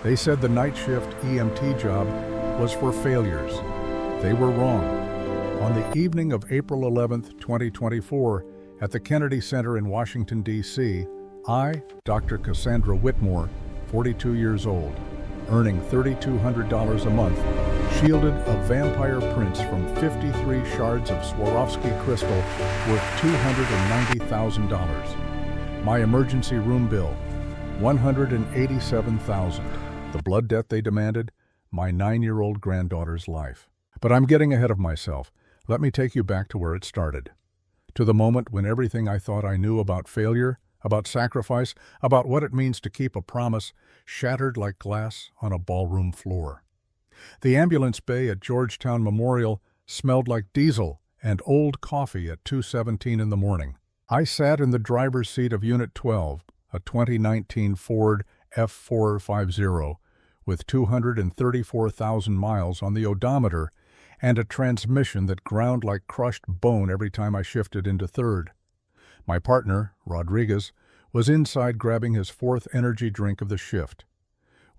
They said the night shift EMT job was for failures. They were wrong. On the evening of April 11, 2024, at the Kennedy Center in Washington, D.C., I, Dr. Cassandra Whitmore, 42 years old, earning $3,200 a month, shielded a vampire prince from 53 shards of Swarovski crystal worth $290,000. My emergency room bill, $187,000. The blood debt they demanded, my 9-year-old granddaughter's life. But I'm getting ahead of myself. Let me take you back to where it started. To the moment when everything I thought I knew about failure, about sacrifice, about what it means to keep a promise, shattered like glass on a ballroom floor. The ambulance bay at Georgetown Memorial smelled like diesel and old coffee at 2:17 in the morning. I sat in the driver's seat of Unit 12, a 2019 Ford F450, with 234,000 miles on the odometer and a transmission that ground like crushed bone every time I shifted into third. My partner, Rodriguez, was inside grabbing his fourth energy drink of the shift.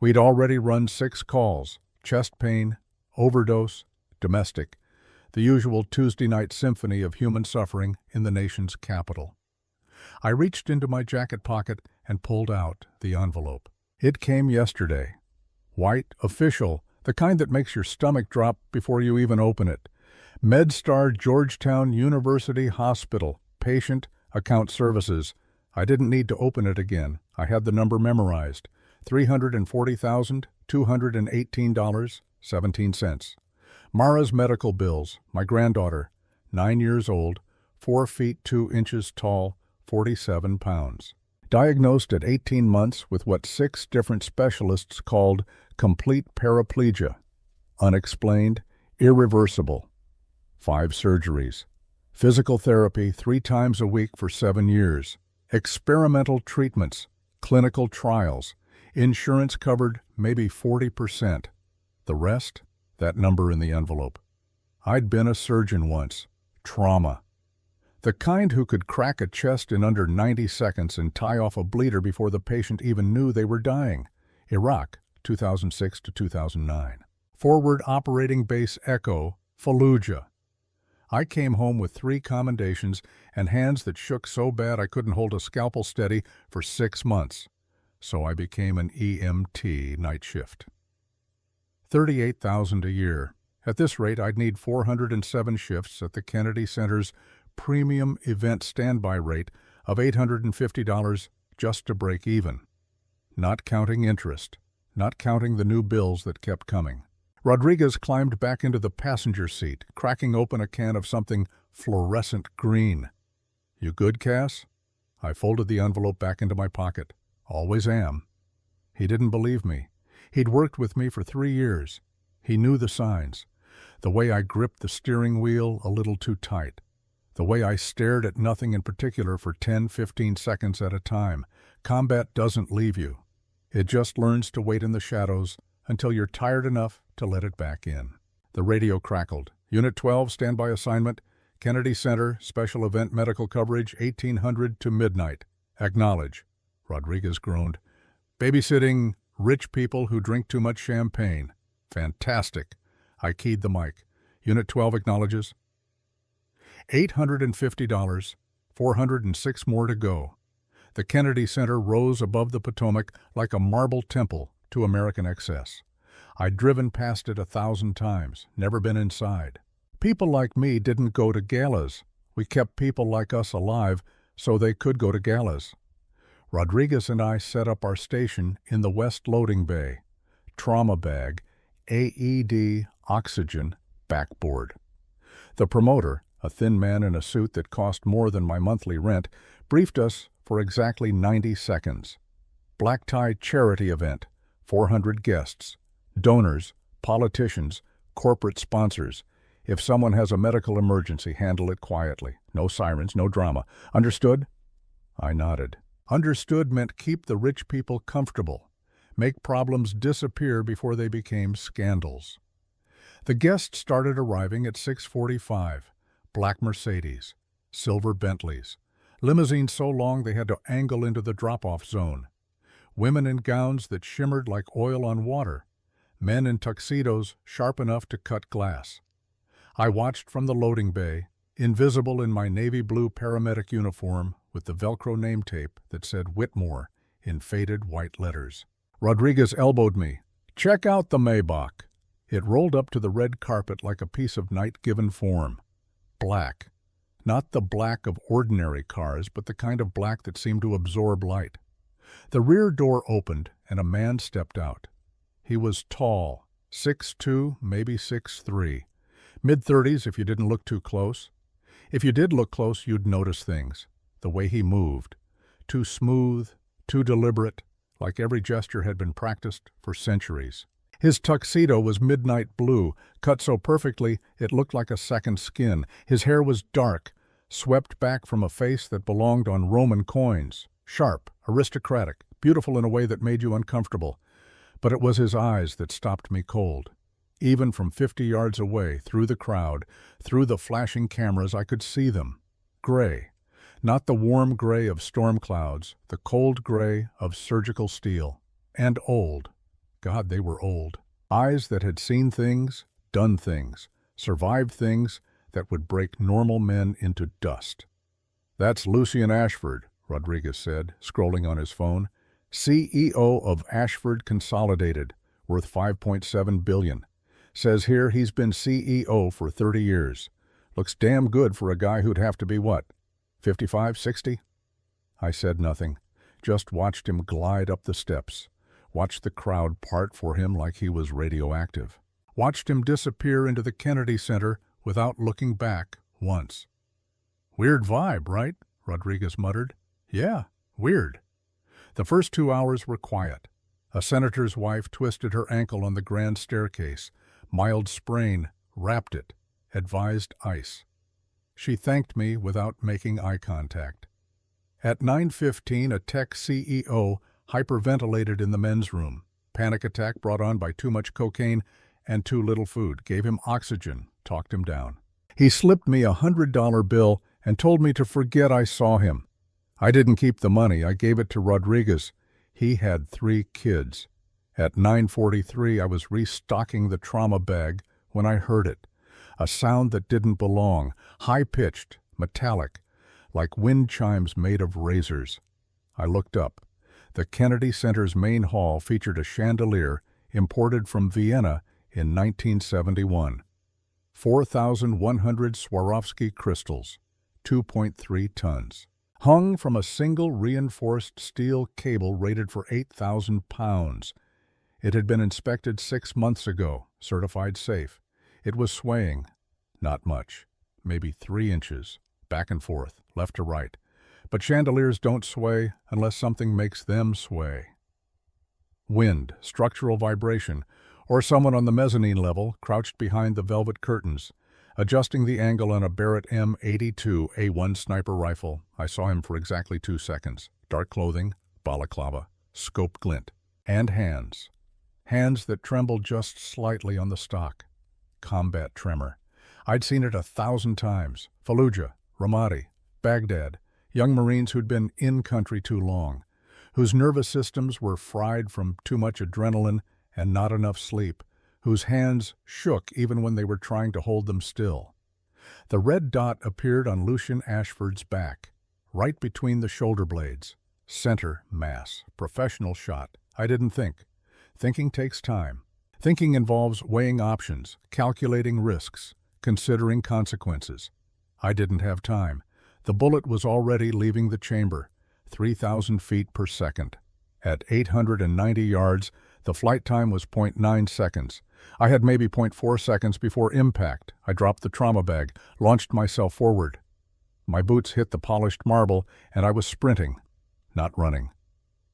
We'd already run 6 calls: chest pain, overdose, domestic, the usual Tuesday night symphony of human suffering in the nation's capital. I reached into my jacket pocket and pulled out the envelope. It came yesterday. White, official, the kind that makes your stomach drop before you even open it. MedStar Georgetown University Hospital, patient, account services. I didn't need to open it again. I had the number memorized. $340,218.17. Mara's medical bills, my granddaughter, 9 years old, 4 feet 2 inches tall, 47 pounds. Diagnosed at 18 months with what 6 different specialists called complete paraplegia. Unexplained, irreversible. 5 surgeries. Physical therapy 3 times a week for 7 years. Experimental treatments, clinical trials. Insurance covered maybe 40%. The rest? That number in the envelope. I'd been a surgeon once. Trauma. The kind who could crack a chest in under 90 seconds and tie off a bleeder before the patient even knew they were dying. Iraq, 2006 to 2009. Forward Operating Base Echo, Fallujah. I came home with 3 commendations and hands that shook so bad I couldn't hold a scalpel steady for 6 months. So I became an EMT night shift. $38,000 a year. At this rate, I'd need 407 shifts at the Kennedy Center's premium event standby rate of $850 just to break even. Not counting interest, not counting the new bills that kept coming. Rodriguez climbed back into the passenger seat, cracking open a can of something fluorescent green. "You good, Cass?" I folded the envelope back into my pocket. Always am. He didn't believe me. He'd worked with me for 3 years. He knew the signs. The way I gripped the steering wheel a little too tight. The way I stared at nothing in particular for 10-15 seconds at a time. Combat doesn't leave you. It just learns to wait in the shadows until you're tired enough to let it back in. The radio crackled. Unit 12, standby assignment. Kennedy Center, special event medical coverage, 1800 to midnight. Acknowledge. Rodriguez groaned. Babysitting rich people who drink too much champagne. Fantastic. I keyed the mic. Unit 12 acknowledges. $850, 406 more to go. The Kennedy Center rose above the Potomac like a marble temple to American excess. I'd driven past it 1,000 times, never been inside. People like me didn't go to galas. We kept people like us alive so they could go to galas. Rodriguez and I set up our station in the West Loading Bay. Trauma bag, AED, oxygen, backboard. The promoter, a thin man in a suit that cost more than my monthly rent, briefed us for exactly 90 seconds. Black tie charity event, 400 guests, donors, politicians, corporate sponsors. If someone has a medical emergency, handle it quietly. No sirens, no drama. Understood? I nodded. Understood meant keep the rich people comfortable. Make problems disappear before they became scandals. The guests started arriving at 6:45. Black Mercedes, silver Bentleys, limousines so long they had to angle into the drop-off zone. women in gowns that shimmered like oil on water, men in tuxedos sharp enough to cut glass. I watched from the loading bay, invisible in my navy blue paramedic uniform with the Velcro name tape that said Whitmore in faded white letters. Rodriguez elbowed me. "Check out the Maybach." It rolled up to the red carpet like a piece of night-given form. Black. Not the black of ordinary cars, but the kind of black that seemed to absorb light. The rear door opened, and a man stepped out. He was tall, 6'2", maybe 6'3". Mid-30s if you didn't look too close. If you did look close, you'd notice things. The way he moved. Too smooth, too deliberate, like every gesture had been practiced for centuries. His tuxedo was midnight blue, cut so perfectly it looked like a second skin. His hair was dark, swept back from a face that belonged on Roman coins. Sharp, aristocratic, beautiful in a way that made you uncomfortable. But it was his eyes that stopped me cold. Even from 50 yards away, through the crowd, through the flashing cameras, I could see them. Gray. Not the warm gray of storm clouds, the cold gray of surgical steel. And old. God, they were old. Eyes that had seen things, done things, survived things that would break normal men into dust. "That's Lucian Ashford," Rodriguez said, scrolling on his phone. "CEO of Ashford Consolidated, worth $5.7 billion. Says here he's been CEO for 30 years. Looks damn good for a guy who'd have to be what, 55, 60? I said nothing, just watched him glide up the steps. Watched the crowd part for him like he was radioactive. Watched him disappear into the Kennedy Center without looking back once. "Weird vibe, right?" Rodriguez muttered. "Yeah, weird." The first 2 hours were quiet. A senator's wife twisted her ankle on the grand staircase. Mild sprain, wrapped it, advised ice. She thanked me without making eye contact. At 9:15, a tech CEO hyperventilated in the men's room. Panic attack brought on by too much cocaine and too little food. Gave him oxygen, talked him down. He slipped me a $100 bill and told me to forget I saw him. I didn't keep the money. I gave it to Rodriguez. He had 3 kids. At 9:43, I was restocking the trauma bag when I heard it. A sound that didn't belong, high-pitched, metallic, like wind chimes made of razors. I looked up. The Kennedy Center's main hall featured a chandelier imported from Vienna in 1971. 4,100 Swarovski crystals, 2.3 tons. Hung from a single reinforced steel cable rated for 8,000 pounds. It had been inspected 6 months ago, certified safe. It was swaying. Not much. Maybe 3 inches. Back and forth, left to right. But chandeliers don't sway unless something makes them sway. Wind, structural vibration, or someone on the mezzanine level crouched behind the velvet curtains, adjusting the angle on a Barrett M82 A1 sniper rifle. I saw him for exactly 2 seconds. Dark clothing, balaclava, scope glint, and hands. Hands that trembled just slightly on the stock. Combat tremor. I'd seen it 1,000 times. Fallujah, Ramadi, Baghdad. Young Marines who'd been in country too long, whose nervous systems were fried from too much adrenaline and not enough sleep, whose hands shook even when they were trying to hold them still. The red dot appeared on Lucian Ashford's back, right between the shoulder blades. Center mass, professional shot. I didn't think. Thinking takes time. Thinking involves weighing options, calculating risks, considering consequences. I didn't have time. The bullet was already leaving the chamber, 3,000 feet per second. At 890 yards, the flight time was 0.9 seconds. I had maybe 0.4 seconds before impact. I dropped the trauma bag, launched myself forward. My boots hit the polished marble, and I was sprinting, not running.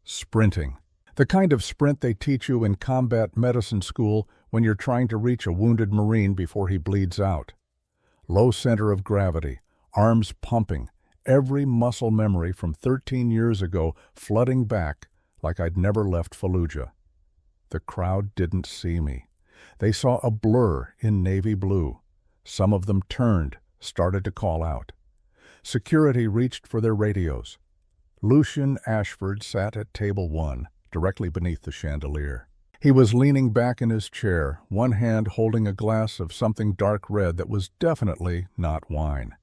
Sprinting. The kind of sprint they teach you in combat medicine school when you're trying to reach a wounded Marine before he bleeds out. Low center of gravity, arms pumping, every muscle memory from 13 years ago flooding back like I'd never left Fallujah. The crowd didn't see me. They saw a blur in navy blue. Some of them turned, started to call out. Security reached for their radios. Lucian Ashford sat at table 1, directly beneath the chandelier. He was leaning back in his chair, one hand holding a glass of something dark red that was definitely not wine.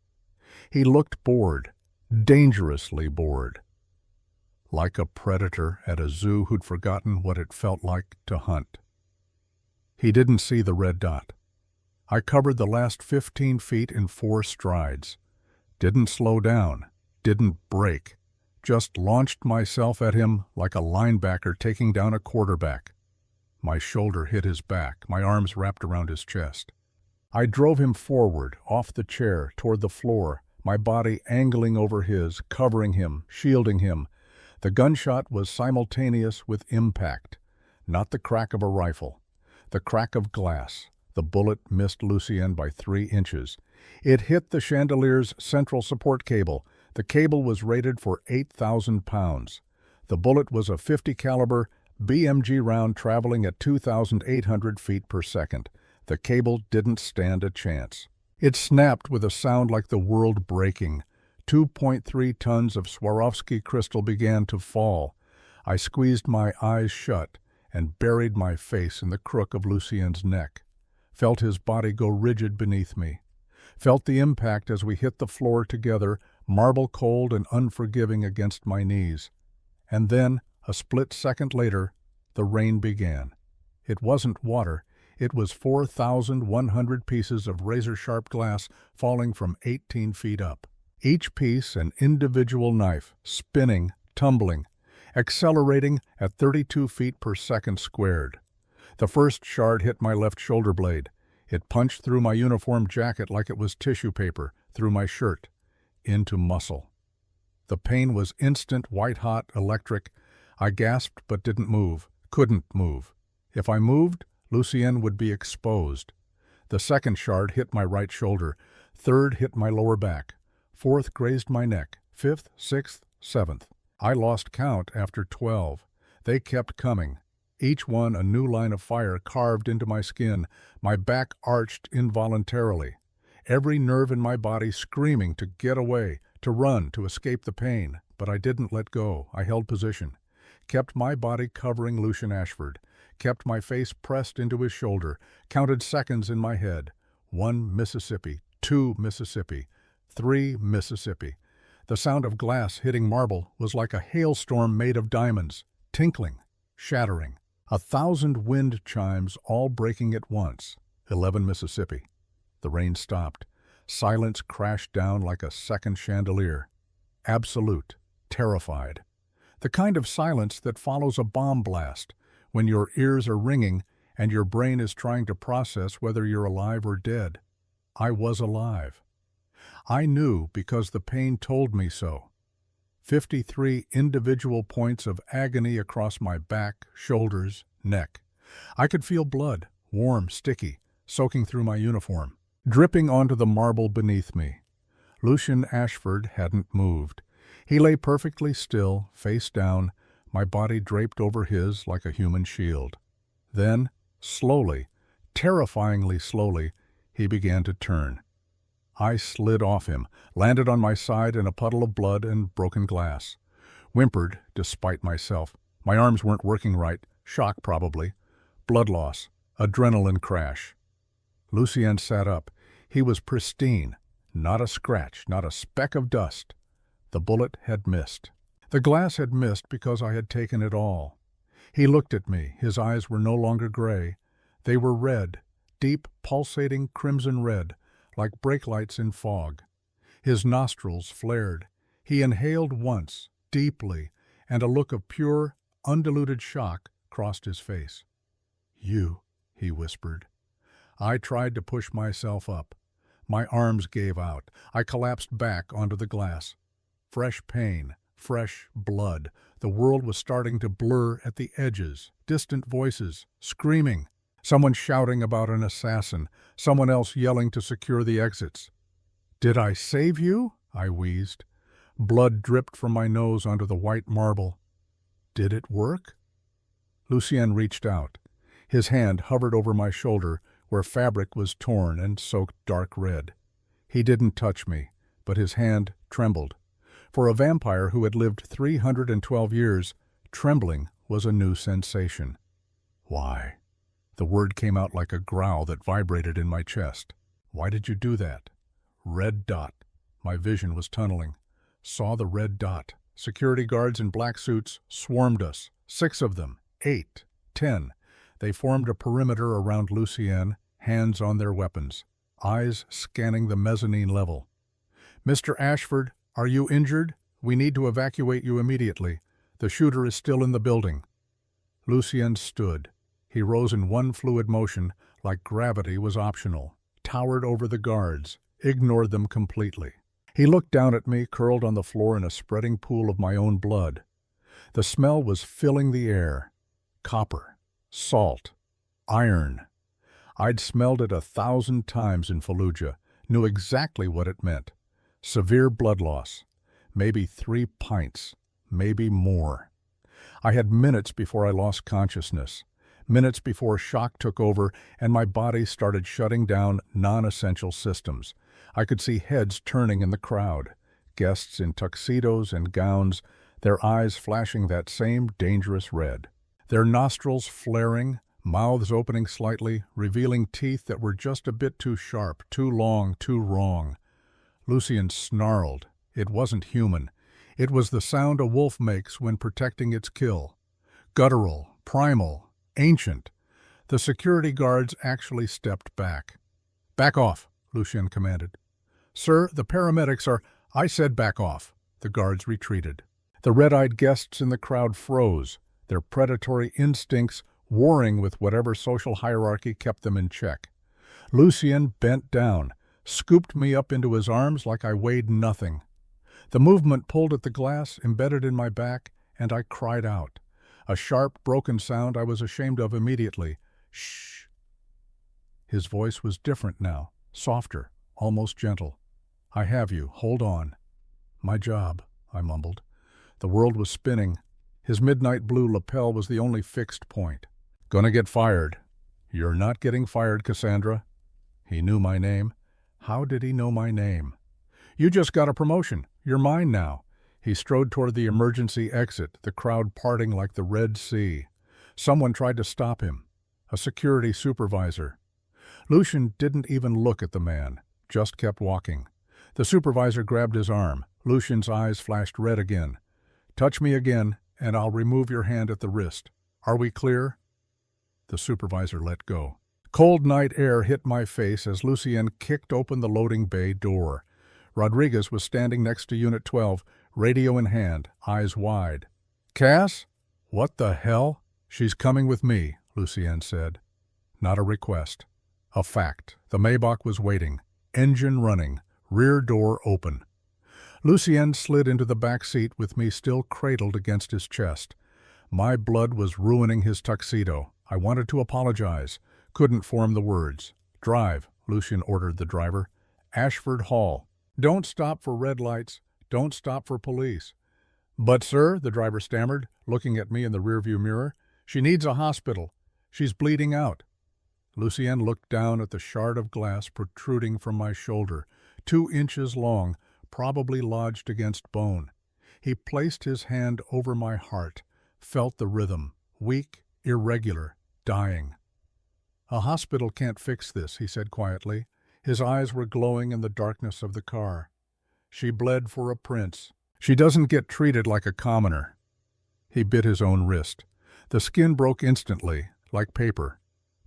He looked bored, dangerously bored, like a predator at a zoo who'd forgotten what it felt like to hunt. He didn't see the red dot. I covered the last 15 feet in 4 strides. Didn't slow down, didn't break, just launched myself at him like a linebacker taking down a quarterback. My shoulder hit his back, my arms wrapped around his chest. I drove him forward, off the chair, toward the floor, my body angling over his, covering him, shielding him. The gunshot was simultaneous with impact, not the crack of a rifle, the crack of glass. The bullet missed Lucien by 3 inches. It hit the chandelier's central support cable. The cable was rated for 8,000 pounds. The bullet was a .50 caliber BMG round traveling at 2,800 feet per second. The cable didn't stand a chance. It snapped with a sound like the world breaking. 2.3 tons of Swarovski crystal began to fall. I squeezed my eyes shut and buried my face in the crook of Lucien's neck. Felt his body go rigid beneath me. Felt the impact as we hit the floor together, marble cold and unforgiving against my knees. And then, a split second later, the rain began. It wasn't water. It was 4,100 pieces of razor-sharp glass falling from 18 feet up. Each piece an individual knife, spinning, tumbling, accelerating at 32 feet per second squared. The first shard hit my left shoulder blade. It punched through my uniform jacket like it was tissue paper, through my shirt, into muscle. The pain was instant, white-hot, electric. I gasped but didn't move, couldn't move. If I moved, Lucien would be exposed. The second shard hit my right shoulder. Third hit my lower back. Fourth grazed my neck. Fifth, sixth, seventh. I lost count after 12. They kept coming. Each one a new line of fire carved into my skin. My back arched involuntarily. Every nerve in my body screaming to get away, to run, to escape the pain. But I didn't let go. I held position. Kept my body covering Lucien Ashford. Kept my face pressed into his shoulder. Counted seconds in my head. 1 Mississippi. 2 Mississippi. 3 Mississippi. The sound of glass hitting marble was like a hailstorm made of diamonds, tinkling, shattering. 1,000 wind chimes all breaking at once. 11 Mississippi. The rain stopped. Silence crashed down like a second chandelier. Absolute, terrified. The kind of silence that follows a bomb blast, when your ears are ringing and your brain is trying to process whether you're alive or dead. I was alive. I knew because the pain told me so. 53 individual points of agony across my back, shoulders, neck. I could feel blood, warm, sticky, soaking through my uniform, dripping onto the marble beneath me. Lucien Ashford hadn't moved. He lay perfectly still, face down, my body draped over his like a human shield. Then, slowly, terrifyingly slowly, he began to turn. I slid off him, landed on my side in a puddle of blood and broken glass. Whimpered, despite myself. My arms weren't working right, shock probably. Blood loss, adrenaline crash. Lucien sat up. He was pristine. Not a scratch, not a speck of dust. The bullet had missed. The glass had missed because I had taken it all. He looked at me. His eyes were no longer gray. They were red, deep, pulsating crimson red, like brake lights in fog. His nostrils flared. He inhaled once, deeply, and a look of pure, undiluted shock crossed his face. "You," he whispered. I tried to push myself up. My arms gave out. I collapsed back onto the glass. Fresh pain, fresh blood. The world was starting to blur at the edges. Distant voices, screaming. Someone shouting about an assassin. Someone else yelling to secure the exits. "Did I save you?" I wheezed. Blood dripped from my nose onto the white marble. Did it work? Lucien reached out. His hand hovered over my shoulder where fabric was torn and soaked dark red. He didn't touch me, but his hand trembled. For a vampire who had lived 312 years, trembling was a new sensation. Why? The word came out like a growl that vibrated in my chest. Why did you do that? Red dot. My vision was tunneling. Saw the red dot. Security guards in black suits swarmed us. 6 of them. 8. 10. They formed a perimeter around Lucien, hands on their weapons, eyes scanning the mezzanine level. "Mr. Ashford, are you injured? We need to evacuate you immediately. The shooter is still in the building." Lucien stood. He rose in one fluid motion, like gravity was optional, towered over the guards, ignored them completely. He looked down at me, curled on the floor in a spreading pool of my own blood. The smell was filling the air. Copper, salt, iron. I'd smelled it 1,000 times in Fallujah, knew exactly what it meant. Severe blood loss. Maybe 3 pints, maybe more. I had minutes before I lost consciousness, minutes before shock took over and my body started shutting down non-essential systems. I could see heads turning in the crowd, guests in tuxedos and gowns, their eyes flashing that same dangerous red. Their nostrils flaring, mouths opening slightly, revealing teeth that were just a bit too sharp, too long, too wrong. Lucien snarled. It wasn't human. It was the sound a wolf makes when protecting its kill. Guttural, primal, ancient. The security guards actually stepped back. "Back off," Lucien commanded. "Sir, the paramedics are—" "I said back off." The guards retreated. The red-eyed guests in the crowd froze, their predatory instincts warring with whatever social hierarchy kept them in check. Lucien bent down, scooped me up into his arms like I weighed nothing. The movement pulled at the glass, embedded in my back, and I cried out. A sharp, broken sound I was ashamed of immediately. "Shh." His voice was different now, softer, almost gentle. "I have you. Hold on." "My job," I mumbled. The world was spinning. His midnight blue lapel was the only fixed point. "Gonna get fired." "You're not getting fired, Cassandra." He knew my name. How did he know my name? "You just got a promotion. You're mine now." He strode toward the emergency exit, the crowd parting like the Red Sea. Someone tried to stop him. A security supervisor. Lucien didn't even look at the man, just kept walking. The supervisor grabbed his arm. Lucien's eyes flashed red again. "Touch me again, and I'll remove your hand at the wrist. Are we clear?" The supervisor let go. Cold night air hit my face as Lucien kicked open the loading bay door. Rodriguez was standing next to Unit 12, radio in hand, eyes wide. "Cass? What the hell?" "She's coming with me," Lucien said. Not a request. A fact. The Maybach was waiting. Engine running. Rear door open. Lucien slid into the back seat with me still cradled against his chest. My blood was ruining his tuxedo. I wanted to apologize. Couldn't form the words. "Drive," Lucien ordered the driver. "Ashford Hall. Don't stop for red lights. Don't stop for police." "But, sir," the driver stammered, looking at me in the rearview mirror, "she needs a hospital. She's bleeding out." Lucien looked down at the shard of glass protruding from my shoulder, 2 inches long, probably lodged against bone. He placed his hand over my heart, felt the rhythm, weak, irregular, dying. "A hospital can't fix this," he said quietly. His eyes were glowing in the darkness of the car. "She bled for a prince. She doesn't get treated like a commoner." He bit his own wrist. The skin broke instantly, like paper.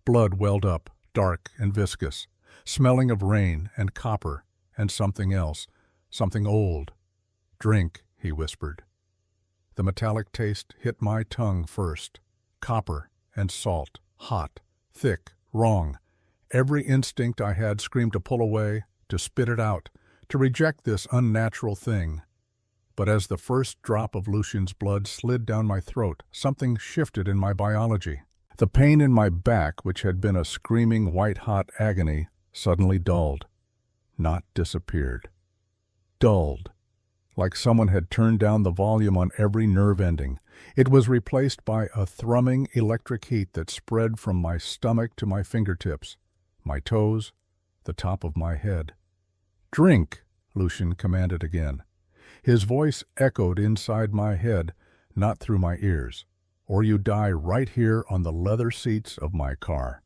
Blood welled up, dark and viscous, smelling of rain and copper and something else, something old. "Drink," he whispered. The metallic taste hit my tongue first. Copper and salt, hot, thick, wrong. Every instinct I had screamed to pull away, to spit it out, to reject this unnatural thing. But as the first drop of Lucien's blood slid down my throat, something shifted in my biology. The pain in my back, which had been a screaming white-hot agony, suddenly dulled. Not disappeared. Dulled. Like someone had turned down the volume on every nerve ending. It was replaced by a thrumming electric heat that spread from my stomach to my fingertips, my toes, the top of my head. "Drink," Lucien commanded again. His voice echoed inside my head, not through my ears. or you die right here on the leather seats of my car."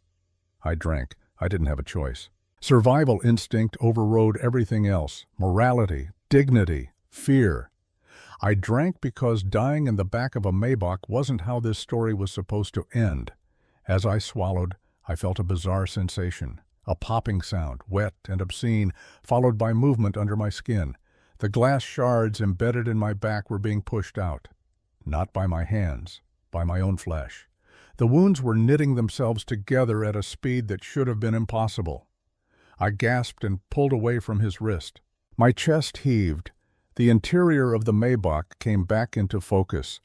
I drank. I didn't have a choice. Survival instinct overrode everything else: morality, dignity, fear. I drank because dying in the back of a Maybach wasn't how this story was supposed to end. As I swallowed, I felt a bizarre sensation. A popping sound, wet and obscene, followed by movement under my skin. The glass shards embedded in my back were being pushed out. Not by my hands, by my own flesh. The wounds were knitting themselves together at a speed that should have been impossible. I gasped and pulled away from his wrist. My chest heaved. The interior of the Maybach came back into focus.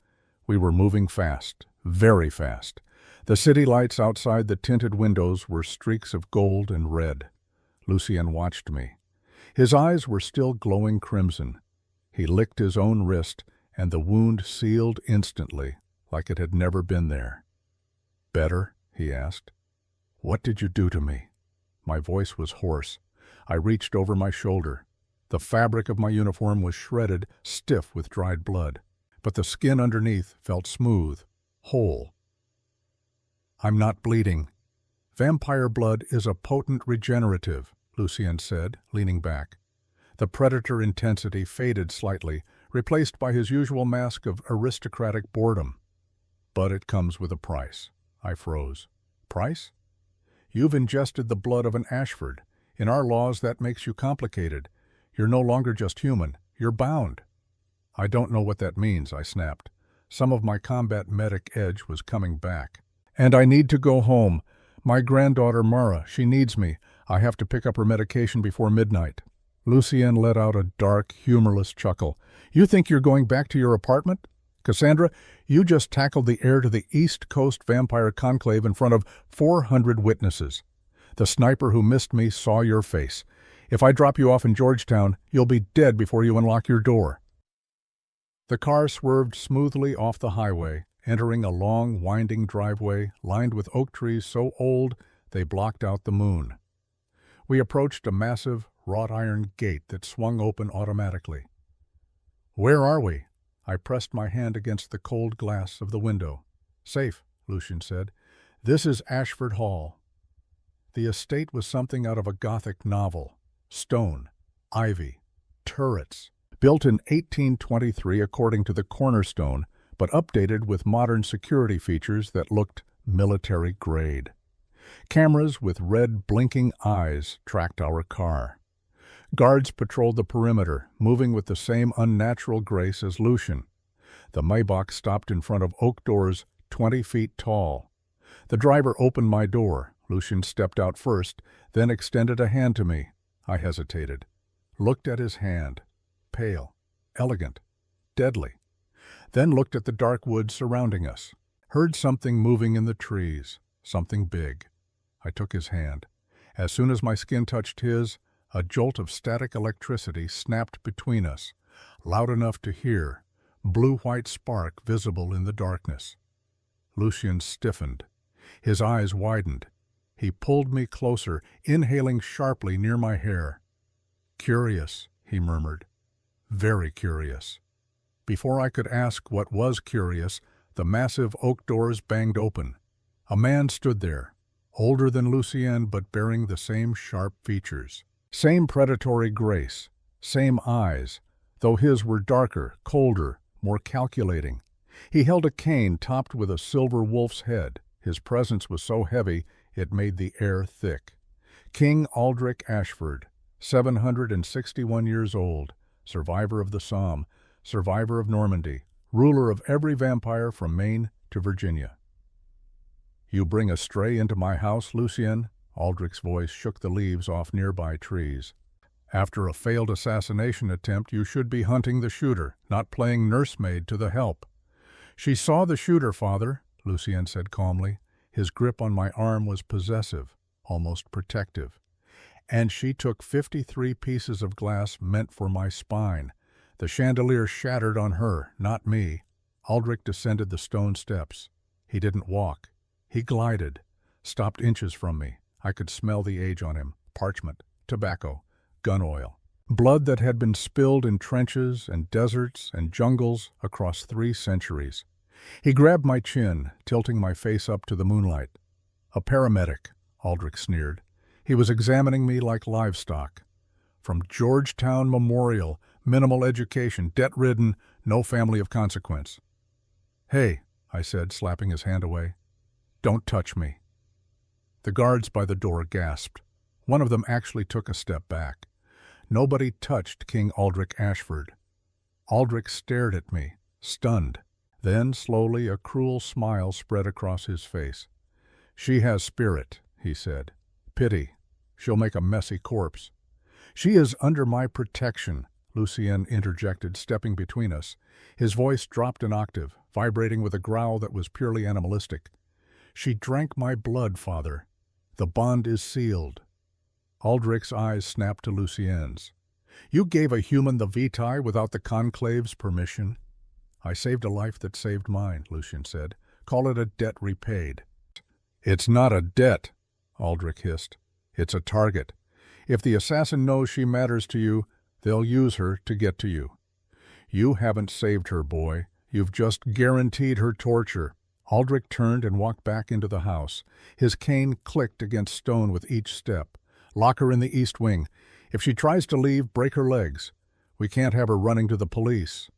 We were moving fast, very fast. The city lights outside the tinted windows were streaks of gold and red. Lucien watched me. His eyes were still glowing crimson. He licked his own wrist, and the wound sealed instantly, like it had never been there. "Better?" he asked. "What did you do to me?" My voice was hoarse. I reached over my shoulder. The fabric of my uniform was shredded, stiff with dried blood, but the skin underneath felt smooth, whole. "I'm not bleeding." "Vampire blood is a potent regenerative," Lucien said, leaning back. The predator intensity faded slightly, replaced by his usual mask of aristocratic boredom. "But it comes with a price." I froze. "Price?" "You've ingested the blood of an Ashford. In our laws, that makes you complicated. You're no longer just human. You're bound." "I don't know what that means," I snapped. Some of my combat medic edge was coming back. "And I need to go home. My granddaughter Mara, she needs me. I have to pick up her medication before midnight." Lucien let out a dark, humorless chuckle. "You think you're going back to your apartment? Cassandra, you just tackled the heir to the East Coast Vampire Conclave in front of 400 witnesses. The sniper who missed me saw your face. If I drop you off in Georgetown, you'll be dead before you unlock your door." The car swerved smoothly off the highway, entering a long, winding driveway lined with oak trees so old they blocked out the moon. We approached a massive, wrought-iron gate that swung open automatically. "Where are we?" I pressed my hand against the cold glass of the window. "Safe," Lucien said. "This is Ashford Hall." The estate was something out of a Gothic novel. Stone, ivy, turrets. Built in 1823 according to the cornerstone, but updated with modern security features that looked military-grade. Cameras with red blinking eyes tracked our car. Guards patrolled the perimeter, moving with the same unnatural grace as Lucien. The Maybach stopped in front of oak doors 20 feet tall. The driver opened my door. Lucien stepped out first, then extended a hand to me. I hesitated. Looked at his hand. Pale, elegant, deadly. Then looked at the dark woods surrounding us. Heard something moving in the trees. Something big. I took his hand. As soon as my skin touched his, a jolt of static electricity snapped between us, loud enough to hear, blue-white spark visible in the darkness. Lucien stiffened. His eyes widened. He pulled me closer, inhaling sharply near my hair. "Curious," he murmured. "Very curious." Before I could ask what was curious, the massive oak doors banged open. A man stood there, older than Lucien but bearing the same sharp features. Same predatory grace, same eyes, though his were darker, colder, more calculating. He held a cane topped with a silver wolf's head. His presence was so heavy it made the air thick. King Aldrich Ashford, 761 years old, survivor of the Somme, survivor of Normandy, ruler of every vampire from Maine to Virginia. "You bring a stray into my house, Lucien?" Aldrich's voice shook the leaves off nearby trees. "After a failed assassination attempt, you should be hunting the shooter, not playing nursemaid to the help." "She saw the shooter, father," Lucien said calmly. His grip on my arm was possessive, almost protective. "And she took 53 pieces of glass meant for my spine. The chandelier shattered on her, not me." Aldrich descended the stone steps. He didn't walk. He glided, stopped inches from me. I could smell the age on him: parchment, tobacco, gun oil. Blood that had been spilled in trenches and deserts and jungles across 3 centuries. He grabbed my chin, tilting my face up to the moonlight. "A paramedic," Aldrich sneered. He was examining me like livestock. "From Georgetown Memorial, minimal education, debt-ridden, no family of consequence." "Hey," I said, slapping his hand away. "Don't touch me." The guards by the door gasped. One of them actually took a step back. Nobody touched King Aldrich Ashford. Aldrich stared at me, stunned. Then, slowly, a cruel smile spread across his face. "She has spirit," he said. "Pity. She'll make a messy corpse." "She is under my protection," Lucien interjected, stepping between us. His voice dropped an octave, vibrating with a growl that was purely animalistic. "She drank my blood, Father. The bond is sealed." Aldrich's eyes snapped to Lucien's. "You gave a human the vitae without the Conclave's permission?" "I saved a life that saved mine," Lucien said. "Call it a debt repaid." "It's not a debt," Aldrich hissed. "It's a target. If the assassin knows she matters to you, they'll use her to get to you. You haven't saved her, boy. You've just guaranteed her torture." Aldrich turned and walked back into the house. His cane clicked against stone with each step. "Lock her in the east wing. If she tries to leave, break her legs. We can't have her running to the police."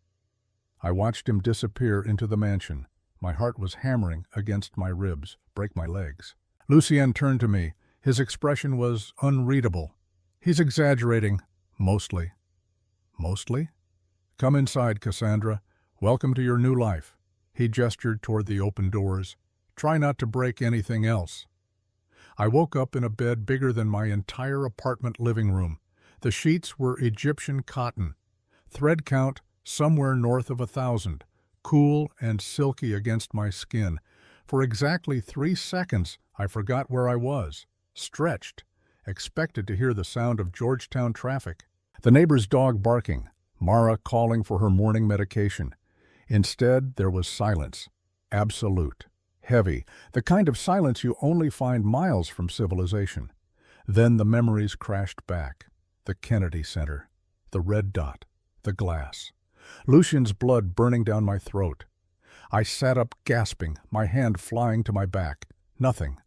I watched him disappear into the mansion. My heart was hammering against my ribs. Break my legs. Lucien turned to me. His expression was unreadable. "He's exaggerating. Mostly." "Mostly?" "Come inside, Cassandra. Welcome to your new life." He gestured toward the open doors. "Try not to break anything else." I woke up in a bed bigger than my entire apartment living room. The sheets were Egyptian cotton. Thread count somewhere north of 1,000. Cool and silky against my skin. For exactly 3 seconds, I forgot where I was. Stretched. Expected to hear the sound of Georgetown traffic. The neighbor's dog barking. Mara calling for her morning medication. Instead, there was silence. Absolute. Heavy. The kind of silence you only find miles from civilization. Then the memories crashed back. The Kennedy Center. The red dot. The glass. Lucien's blood burning down my throat. I sat up gasping, my hand flying to my back. Nothing.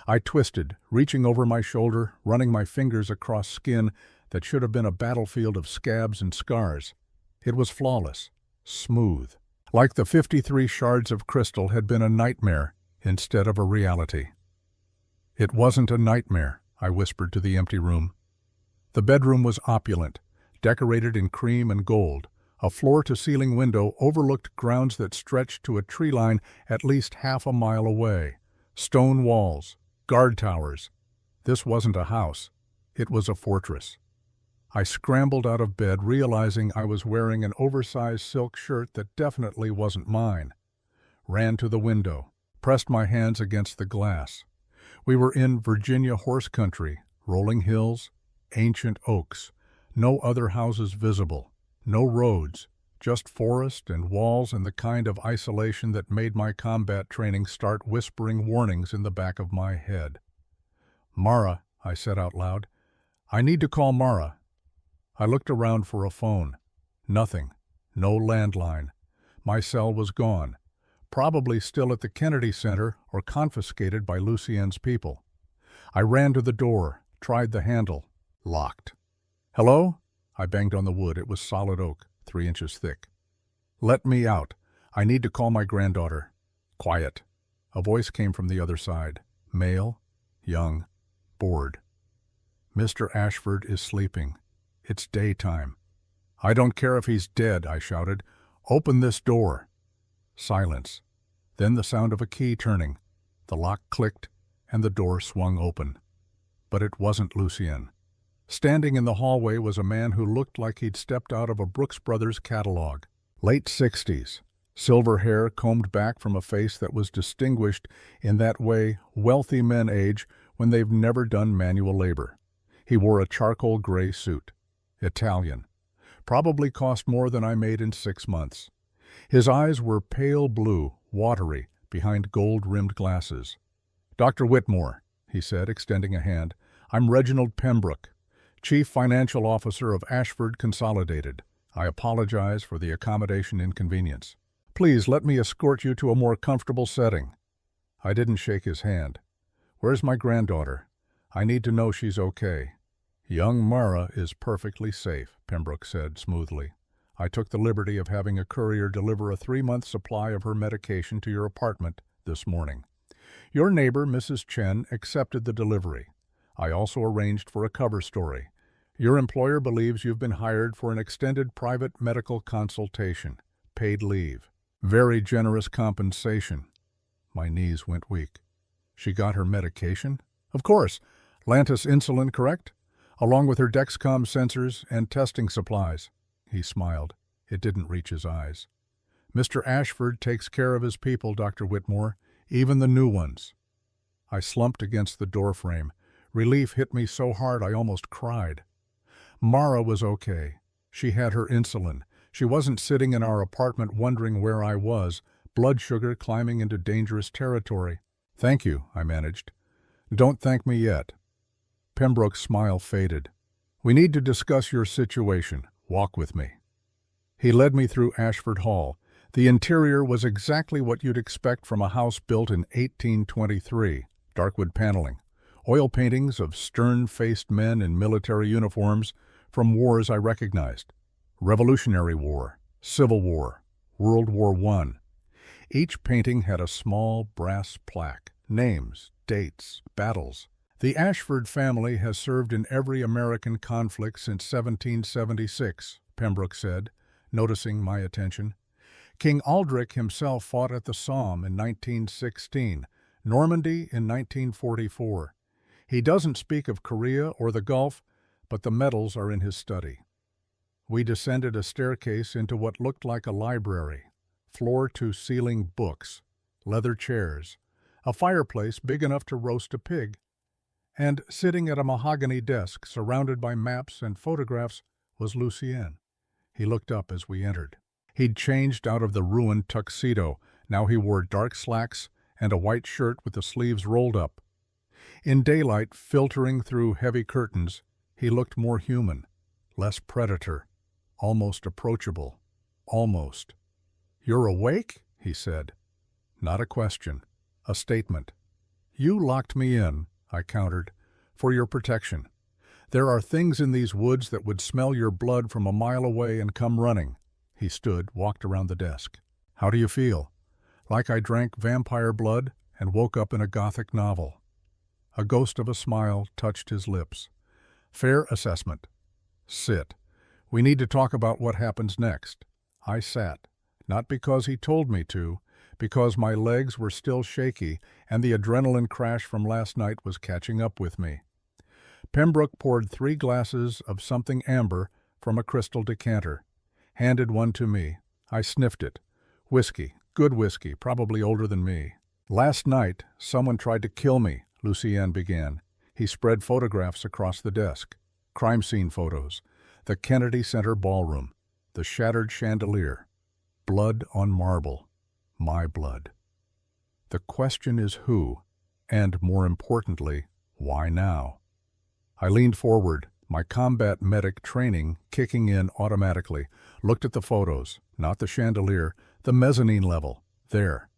I twisted, reaching over my shoulder, running my fingers across skin that should have been a battlefield of scabs and scars. It was flawless. Smooth. Like the 53 shards of crystal had been a nightmare instead of a reality. "It wasn't a nightmare," I whispered to the empty room. The bedroom was opulent, decorated in cream and gold. A floor-to-ceiling window overlooked grounds that stretched to a tree line at least half a mile away. Stone walls, guard towers. This wasn't a house. It was a fortress. I scrambled out of bed, realizing I was wearing an oversized silk shirt that definitely wasn't mine. Ran to the window, pressed my hands against the glass. We were in Virginia horse country, rolling hills, ancient oaks, no other houses visible, no roads, just forest and walls and the kind of isolation that made my combat training start whispering warnings in the back of my head. "Mara," I said out loud. "I need to call Mara." I looked around for a phone. Nothing. No landline. My cell was gone. Probably still at the Kennedy Center or confiscated by Lucien's people. I ran to the door, tried the handle. Locked. "Hello?" I banged on the wood. It was solid oak, 3 inches thick. "Let me out. I need to call my granddaughter." "Quiet." A voice came from the other side. Male, young, bored. "Mr. Ashford is sleeping. It's daytime." "I don't care if he's dead," I shouted. "Open this door." Silence. Then the sound of a key turning. The lock clicked, and the door swung open. But it wasn't Lucien. Standing in the hallway was a man who looked like he'd stepped out of a Brooks Brothers catalog. Late 60s. Silver hair combed back from a face that was distinguished in that way wealthy men age when they've never done manual labor. He wore a charcoal gray suit. Italian. Probably cost more than I made in 6 months. His eyes were pale blue, watery, behind gold-rimmed glasses. "Dr. Whitmore," he said, extending a hand. "I'm Reginald Pembroke, Chief Financial Officer of Ashford Consolidated. I apologize for the accommodation inconvenience." Please let me escort you to a more comfortable setting." I didn't shake his hand. "Where's my granddaughter? I need to know she's okay." "Young Mara is perfectly safe," Pembroke said smoothly. "I took the liberty of having a courier deliver a 3-month supply of her medication to your apartment this morning. Your neighbor, Mrs. Chen, accepted the delivery. I also arranged for a cover story. Your employer believes you've been hired for an extended private medical consultation, paid leave. Very generous compensation." My knees went weak. "She got her medication?" "Of course. Lantus insulin, correct? Along with her Dexcom sensors and testing supplies." He smiled. It didn't reach his eyes. "Mr. Ashford takes care of his people, Dr. Whitmore, even the new ones." I slumped against the doorframe. Relief hit me so hard I almost cried. Mara was okay. She had her insulin. She wasn't sitting in our apartment wondering where I was, blood sugar climbing into dangerous territory. "Thank you," I managed. "Don't thank me yet." Pembroke's smile faded. "We need to discuss your situation. Walk with me." He led me through Ashford Hall. The interior was exactly what you'd expect from a house built in 1823, darkwood paneling, oil paintings of stern-faced men in military uniforms from wars I recognized: Revolutionary War, Civil War, World War I. Each painting had a small brass plaque, names, dates, battles. "The Ashford family has served in every American conflict since 1776, Pembroke said, noticing my attention. "King Aldrich himself fought at the Somme in 1916, Normandy in 1944. He doesn't speak of Korea or the Gulf, but the medals are in his study." We descended a staircase into what looked like a library. Floor-to-ceiling books, leather chairs, a fireplace big enough to roast a pig, and sitting at a mahogany desk surrounded by maps and photographs was Lucien. He looked up as we entered. He'd changed out of the ruined tuxedo. Now he wore dark slacks and a white shirt with the sleeves rolled up. In daylight, filtering through heavy curtains, he looked more human, less predator, almost approachable. Almost. "You're awake?" he said. Not a question, a statement. "You locked me in," I countered, "for your protection. There are things in these woods that would smell your blood from a mile away and come running." He stood, walked around the desk. "How do you feel?" "Like I drank vampire blood and woke up in a Gothic novel." A ghost of a smile touched his lips. "Fair assessment. Sit. We need to talk about what happens next." I sat, not because he told me to, because my legs were still shaky and the adrenaline crash from last night was catching up with me. Pembroke poured 3 glasses of something amber from a crystal decanter, handed one to me. I sniffed it. Whiskey, good whiskey, probably older than me. "Last night, someone tried to kill me," Lucien began. He spread photographs across the desk. Crime scene photos. The Kennedy Center ballroom. The shattered chandelier. Blood on marble. My blood. "The question is who, and more importantly, why now?" I leaned forward, my combat medic training kicking in automatically, looked at the photos, not the chandelier, the mezzanine level, there,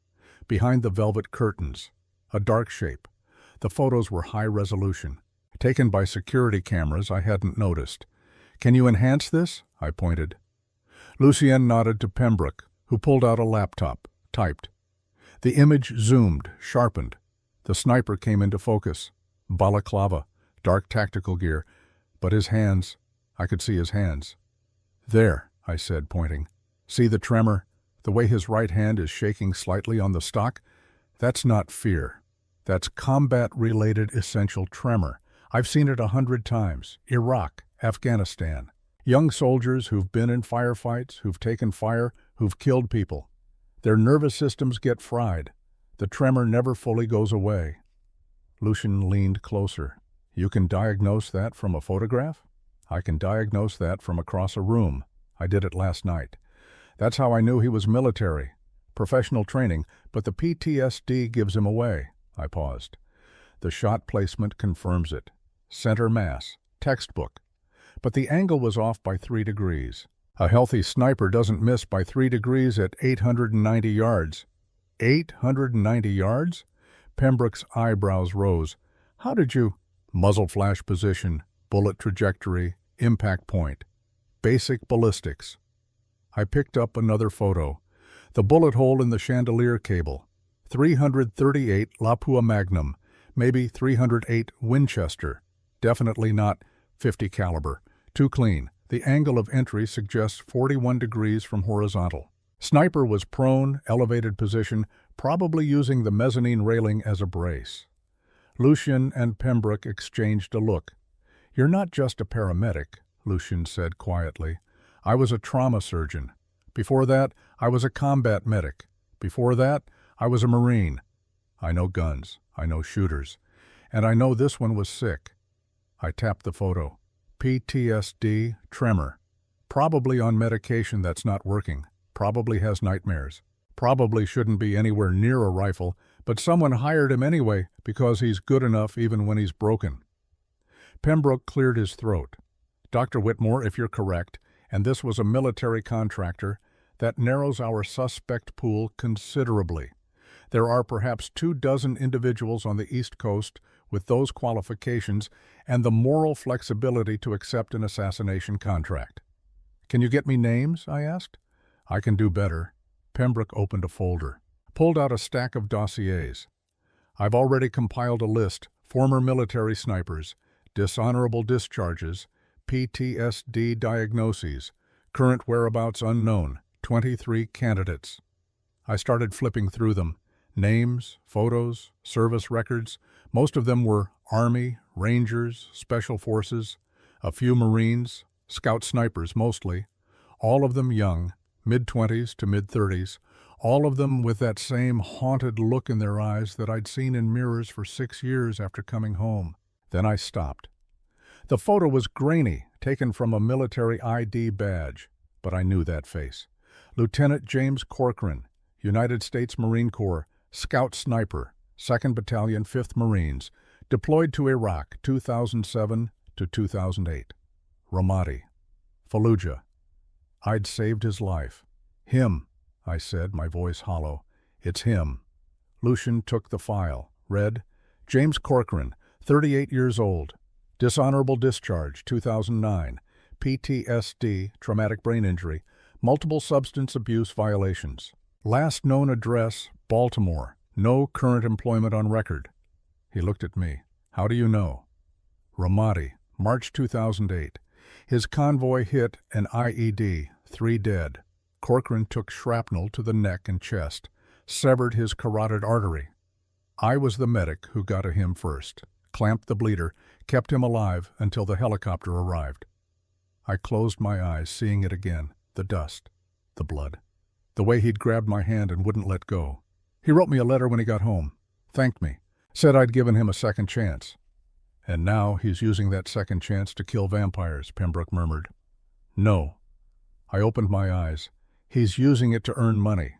behind the velvet curtains, a dark shape. The photos were high resolution, taken by security cameras I hadn't noticed. "Can you enhance this?" I pointed. Lucien nodded to Pembroke, who pulled out a laptop, typed. The image zoomed, sharpened. The sniper came into focus. Balaclava, dark tactical gear, but his hands, I could see his hands. "There," I said, pointing. "See the tremor? The way his right hand is shaking slightly on the stock? That's not fear. That's combat-related essential tremor. I've seen it 100 times. Iraq, Afghanistan. Young soldiers who've been in firefights, who've taken fire, who've killed people. Their nervous systems get fried. The tremor never fully goes away." Lucien leaned closer. "You can diagnose that from a photograph?" "I can diagnose that from across a room. I did it last night. That's how I knew he was military. Professional training, but the PTSD gives him away." I paused. "The shot placement confirms it. Center mass. Textbook. But the angle was off by 3 degrees. A healthy sniper doesn't miss by 3 degrees at 890 yards. 890 yards? Pembroke's eyebrows rose. How did you? Muzzle flash position, bullet trajectory, impact point. Basic ballistics. I picked up another photo. The bullet hole in the chandelier cable. 338 Lapua Magnum, maybe 308 Winchester. Definitely not 50 caliber. Too clean. The angle of entry suggests 41 degrees from horizontal. Sniper was prone, elevated position, probably using the mezzanine railing as a brace. Lucien and Pembroke exchanged a look. "You're not just a paramedic," Lucien said quietly. "I was a trauma surgeon. Before that, I was a combat medic. Before that, I was a Marine. I know guns. I know shooters. And I know this one was sick." I tapped the photo. PTSD, tremor. Probably on medication that's not working. Probably has nightmares. Probably shouldn't be anywhere near a rifle, but someone hired him anyway because he's good enough even when he's broken. Pembroke cleared his throat. "Dr. Whitmore, if you're correct, and this was a military contractor, that narrows our suspect pool considerably. There are perhaps 24 individuals on the East Coast with those qualifications and the moral flexibility to accept an assassination contract." "Can you get me names?" I asked. "I can do better." Pembroke opened a folder, pulled out a stack of dossiers. "I've already compiled a list: former military snipers, dishonorable discharges, PTSD diagnoses, current whereabouts unknown, 23 candidates." I started flipping through them. Names, photos, service records. Most of them were Army, Rangers, Special Forces, a few Marines, Scout snipers mostly, all of them young, mid-20s to mid-30s, all of them with that same haunted look in their eyes that I'd seen in mirrors for 6 years after coming home. Then I stopped. The photo was grainy, taken from a military ID badge, but I knew that face. Lieutenant James Corcoran, United States Marine Corps, Scout Sniper, 2nd Battalion, 5th Marines, deployed to Iraq 2007 to 2008. Ramadi. Fallujah. I'd saved his life. "Him," I said, my voice hollow. "It's him." Lucien took the file, read, "James Corcoran, 38 years old. Dishonorable discharge, 2009. PTSD, traumatic brain injury, multiple substance abuse violations. Last known address, Baltimore. No current employment on record." He looked at me. "How do you know?" "Ramadi, March 2008. His convoy hit an IED, 3 dead. Corcoran took shrapnel to the neck and chest, severed his carotid artery. I was the medic who got to him first, clamped the bleeder, kept him alive until the helicopter arrived." I closed my eyes, seeing it again, the dust, the blood, the way he'd grabbed my hand and wouldn't let go. He wrote me a letter when he got home, thanked me, said I'd given him a second chance. "And now he's using that second chance to kill vampires," Pembroke murmured. "No." I opened my eyes. "He's using it to earn money.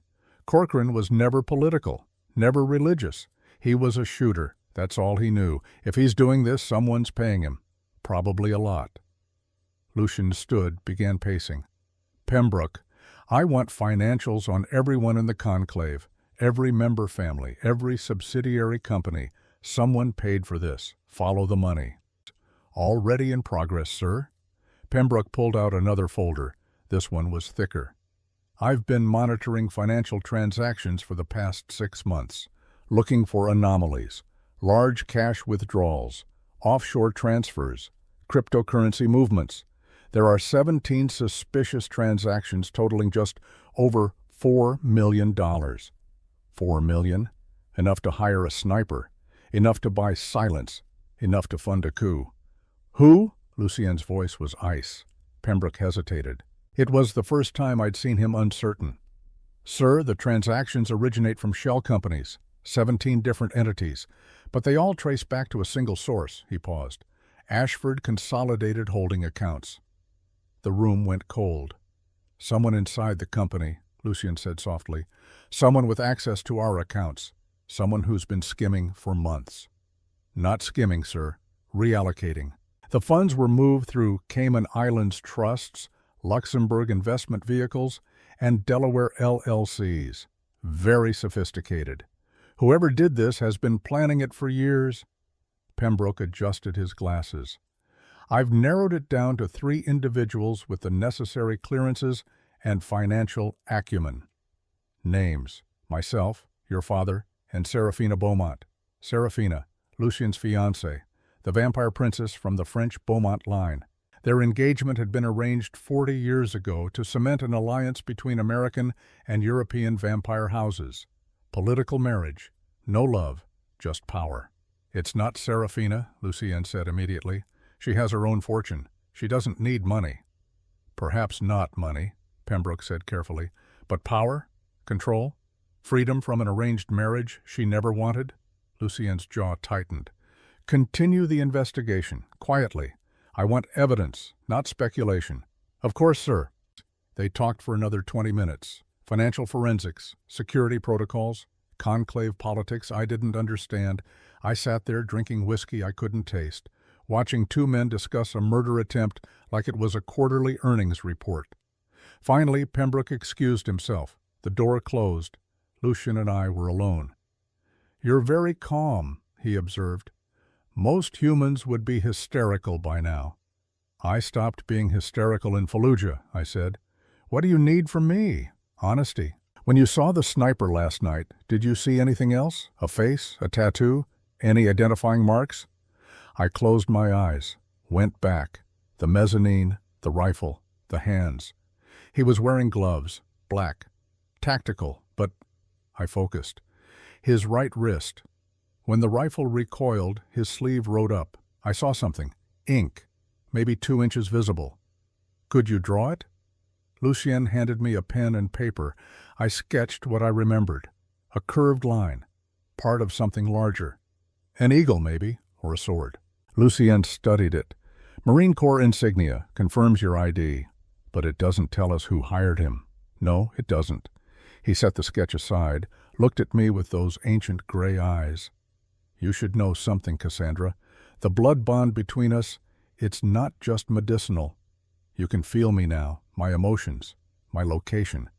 Corcoran was never political, never religious. He was a shooter. That's all he knew. If he's doing this, someone's paying him. Probably a lot." Lucien stood, began pacing. "Pembroke, I want financials on everyone in the conclave, every member family, every subsidiary company. Someone paid for this. Follow the money." "Already in progress, sir." Pembroke pulled out another folder. This one was thicker. "I've been monitoring financial transactions for the past 6 months, looking for anomalies, large cash withdrawals, offshore transfers, cryptocurrency movements. There are 17 suspicious transactions totaling just over $4 million. $4 million? Enough to hire a sniper. Enough to buy silence. Enough to fund a coup." "Who?" Lucien's voice was ice. Pembroke hesitated. It was the first time I'd seen him uncertain. "Sir, the transactions originate from shell companies, 17 different entities, but they all trace back to a single source." He paused. "Ashford Consolidated Holding Accounts." The room went cold. "Someone inside the company," Lucien said softly. "Someone with access to our accounts. Someone who's been skimming for months." "Not skimming, sir. Reallocating. The funds were moved through Cayman Islands trusts, Luxembourg investment vehicles, and Delaware LLCs. Very sophisticated. Whoever did this has been planning it for years. Pembroke adjusted his glasses. I've narrowed it down to 3 individuals with the necessary clearances and financial acumen. Names: myself, your father, and Serafina Beaumont. Serafina, Lucien's fiancée, the vampire princess from the French Beaumont line. Their engagement had been arranged 40 years ago to cement an alliance between American and European vampire houses. Political marriage. No love, just power. It's not Serafina, Lucien said immediately. She has her own fortune. She doesn't need money. Perhaps not money, Pembroke said carefully, but power? Control? Freedom from an arranged marriage she never wanted? Lucien's jaw tightened. Continue the investigation, quietly. I want evidence, not speculation. Of course, sir. They talked for another 20 minutes. Financial forensics, security protocols, conclave politics I didn't understand. I sat there drinking whiskey I couldn't taste, watching 2 men discuss a murder attempt like it was a quarterly earnings report. Finally, Pembroke excused himself. The door closed. Lucien and I were alone. You're very calm, he observed. Most humans would be hysterical by now. I stopped being hysterical in Fallujah, I said. What do you need from me? Honesty. When you saw the sniper last night, did you see anything else? A face? A tattoo? Any identifying marks? I closed my eyes, went back. The mezzanine, the rifle, the hands. He was wearing gloves, black. Tactical, but I focused. His right wrist. When the rifle recoiled, his sleeve rode up. I saw something. Ink. Maybe 2 inches visible. Could you draw it? Lucien handed me a pen and paper. I sketched what I remembered. A curved line. Part of something larger. An eagle, maybe, or a sword. Lucien studied it. Marine Corps insignia confirms your ID, but it doesn't tell us who hired him. No, it doesn't. He set the sketch aside, looked at me with those ancient gray eyes. You should know something, Cassandra. The blood bond between us, it's not just medicinal. You can feel me now, my emotions, my location.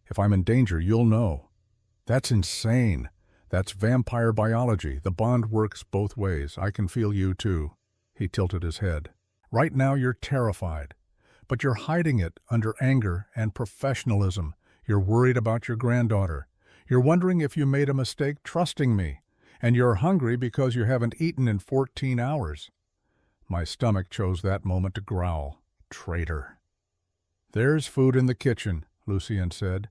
If I'm in danger, you'll know. That's insane. That's vampire biology. The bond works both ways. I can feel you too. He tilted his head. Right now you're terrified, but you're hiding it under anger and professionalism. You're worried about your granddaughter. You're wondering if you made a mistake trusting me. And you're hungry because you haven't eaten in 14 hours. My stomach chose that moment to growl. Traitor. There's food in the kitchen, Lucien said.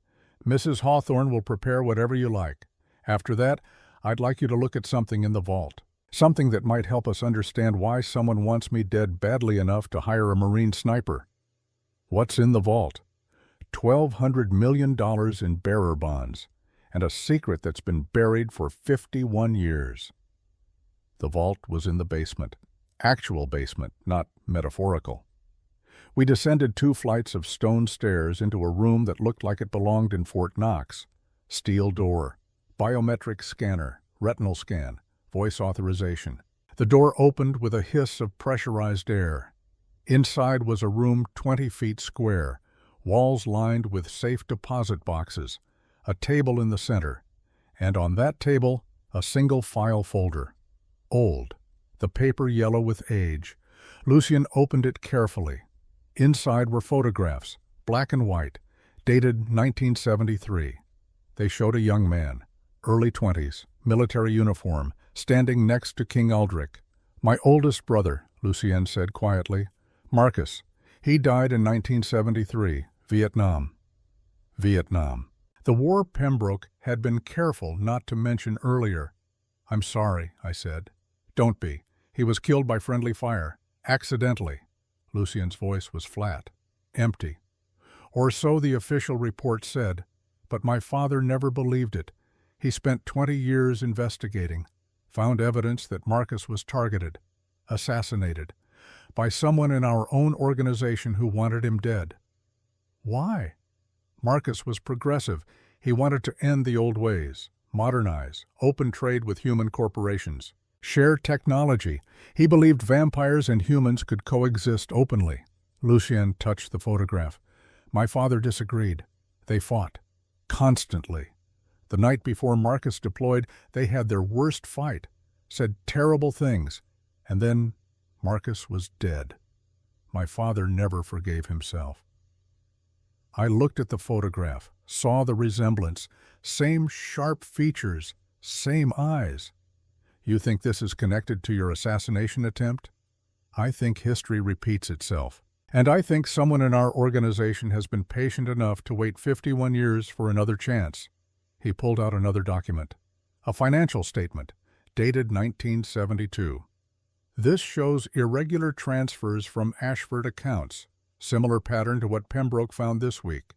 Mrs. Hawthorne will prepare whatever you like. After that, I'd like you to look at something in the vault. Something that might help us understand why someone wants me dead badly enough to hire a Marine sniper. What's in the vault? $1,200 million in bearer bonds, and a secret that's been buried for 51 years. The vault was in the basement. Actual basement, not metaphorical. We descended 2 flights of stone stairs into a room that looked like it belonged in Fort Knox. Steel door, biometric scanner, retinal scan, voice authorization. The door opened with a hiss of pressurized air. Inside was a room 20 feet square, walls lined with safe deposit boxes, a table in the center, and on that table, a single file folder. Old, the paper yellow with age. Lucien opened it carefully. Inside were photographs, black and white, dated 1973. They showed a young man, early 20s, military uniform, standing next to King Aldrich. My oldest brother, Lucien said quietly. Marcus. He died in 1973, Vietnam. Vietnam. The war Pembroke had been careful not to mention earlier. I'm sorry, I said. Don't be. He was killed by friendly fire. Accidentally. Lucien's voice was flat, empty. Or so the official report said, but my father never believed it. He spent 20 years investigating, found evidence that Marcus was targeted, assassinated, by someone in our own organization who wanted him dead. Why? Marcus was progressive. He wanted to end the old ways, modernize, open trade with human corporations, share technology. He believed vampires and humans could coexist openly. Lucien touched the photograph. My father disagreed. They fought. Constantly. The night before Marcus deployed, they had their worst fight, said terrible things, and then Marcus was dead. My father never forgave himself. I looked at the photograph, saw the resemblance, same sharp features, same eyes. You think this is connected to your assassination attempt? I think history repeats itself. And I think someone in our organization has been patient enough to wait 51 years for another chance. He pulled out another document, a financial statement, dated 1972. This shows irregular transfers from Ashford accounts, similar pattern to what Pembroke found this week.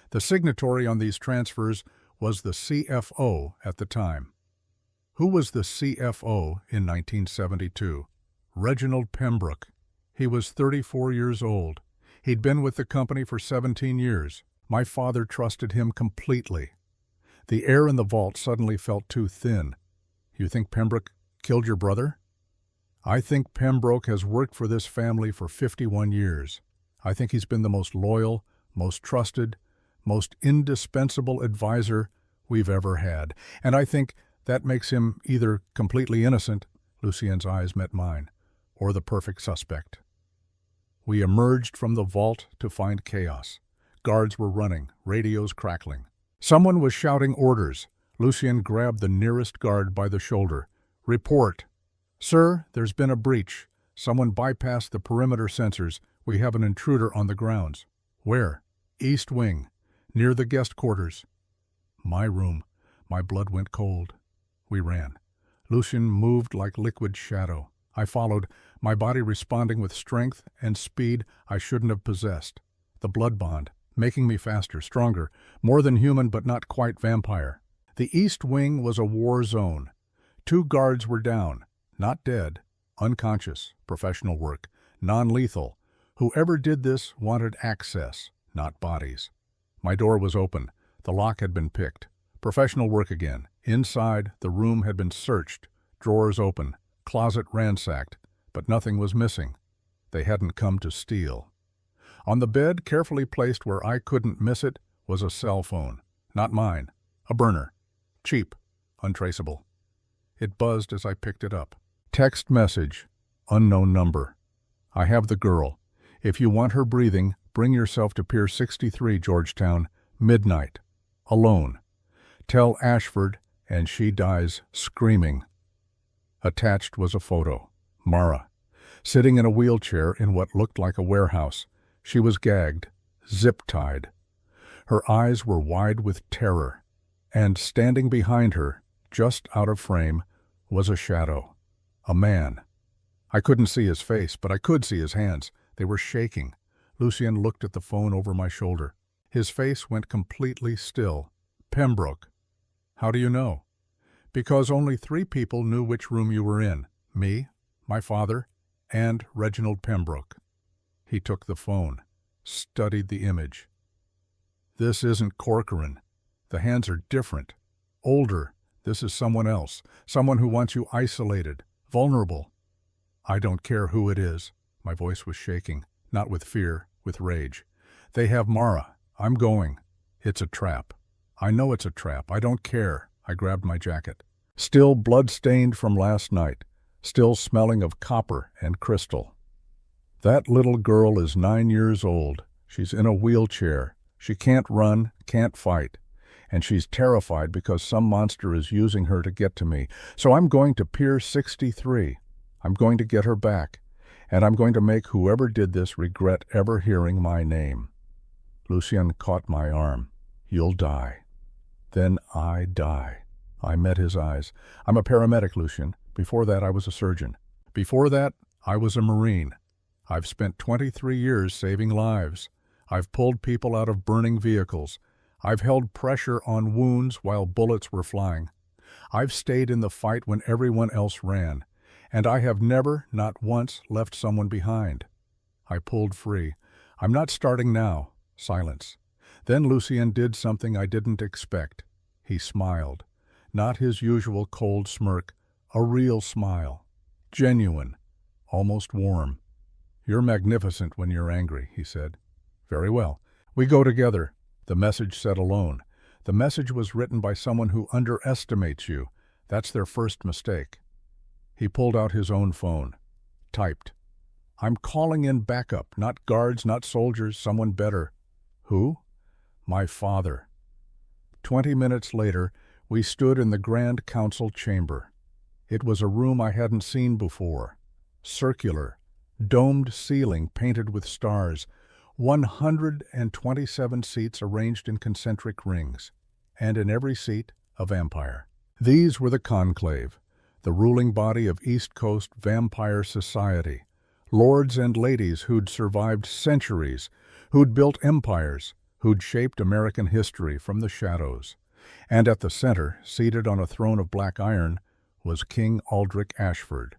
The signatory on these transfers was the CFO at the time. Who was the CFO in 1972? Reginald Pembroke. He was 34 years old. He'd been with the company for 17 years. My father trusted him completely. The air in the vault suddenly felt too thin. You think Pembroke killed your brother? I think Pembroke has worked for this family for 51 years. I think he's been the most loyal, most trusted, most indispensable advisor we've ever had. And I think that makes him either completely innocent, Lucien's eyes met mine, or the perfect suspect. We emerged from the vault to find chaos. Guards were running, radios crackling. Someone was shouting orders. Lucien grabbed the nearest guard by the shoulder. Report. Sir, there's been a breach. Someone bypassed the perimeter sensors. We have an intruder on the grounds. Where? East wing, near the guest quarters. My room. My blood went cold. We ran. Lucien moved like liquid shadow. I followed, my body responding with strength and speed I shouldn't have possessed. The blood bond, making me faster, stronger, more than human but not quite vampire. The east wing was a war zone. 2 guards were down, not dead, unconscious, professional work, non-lethal. Whoever did this wanted access, not bodies. My door was open. The lock had been picked. Professional work again. Inside, the room had been searched, drawers open, closet ransacked, but nothing was missing. They hadn't come to steal. On the bed, carefully placed where I couldn't miss it, was a cell phone. Not mine. A burner. Cheap. Untraceable. It buzzed as I picked it up. Text message. Unknown number. I have the girl. If you want her breathing, bring yourself to Pier 63, Georgetown, midnight. Alone. Tell Ashford, and she dies screaming. Attached was a photo. Mara, sitting in a wheelchair in what looked like a warehouse. She was gagged, zip-tied. Her eyes were wide with terror, and standing behind her, just out of frame, was a shadow. A man. I couldn't see his face, but I could see his hands. They were shaking. Lucien looked at the phone over my shoulder. His face went completely still. Pembroke. How do you know? Because only 3 people knew which room you were in. Me, my father, and Reginald Pembroke. He took the phone, studied the image. This isn't Corcoran. The hands are different. Older. This is someone else. Someone who wants you isolated, vulnerable. I don't care who it is. My voice was shaking, not with fear, with rage. They have Mara. I'm going. It's a trap. I know it's a trap. I don't care. I grabbed my jacket. Still blood-stained from last night. Still smelling of copper and crystal. That little girl is 9 years old. She's in a wheelchair. She can't run, can't fight. And she's terrified because some monster is using her to get to me. So I'm going to Pier 63. I'm going to get her back. And I'm going to make whoever did this regret ever hearing my name. Lucien caught my arm. You'll die. Then I die. I met his eyes. I'm a paramedic, Lucien. Before that, I was a surgeon. Before that, I was a Marine. I've spent 23 years saving lives. I've pulled people out of burning vehicles. I've held pressure on wounds while bullets were flying. I've stayed in the fight when everyone else ran. And I have never, not once, left someone behind. I pulled free. I'm not starting now. Silence. Then Lucien did something I didn't expect. He smiled. Not his usual cold smirk, a real smile. Genuine. Almost warm. You're magnificent when you're angry, he said. Very well. We go together. The message said alone. The message was written by someone who underestimates you. That's their first mistake. He pulled out his own phone. Typed. I'm calling in backup, not guards, not soldiers, someone better. Who? My father. 20 minutes later, we stood in the Grand Council chamber. It was a room I hadn't seen before. Circular, domed ceiling painted with stars, 127 seats arranged in concentric rings, and in every seat, a vampire. These were the conclave, the ruling body of East Coast vampire society, lords and ladies who'd survived centuries, who'd built empires, who'd shaped American history from the shadows. And at the center, seated on a throne of black iron, was King Aldrich Ashford.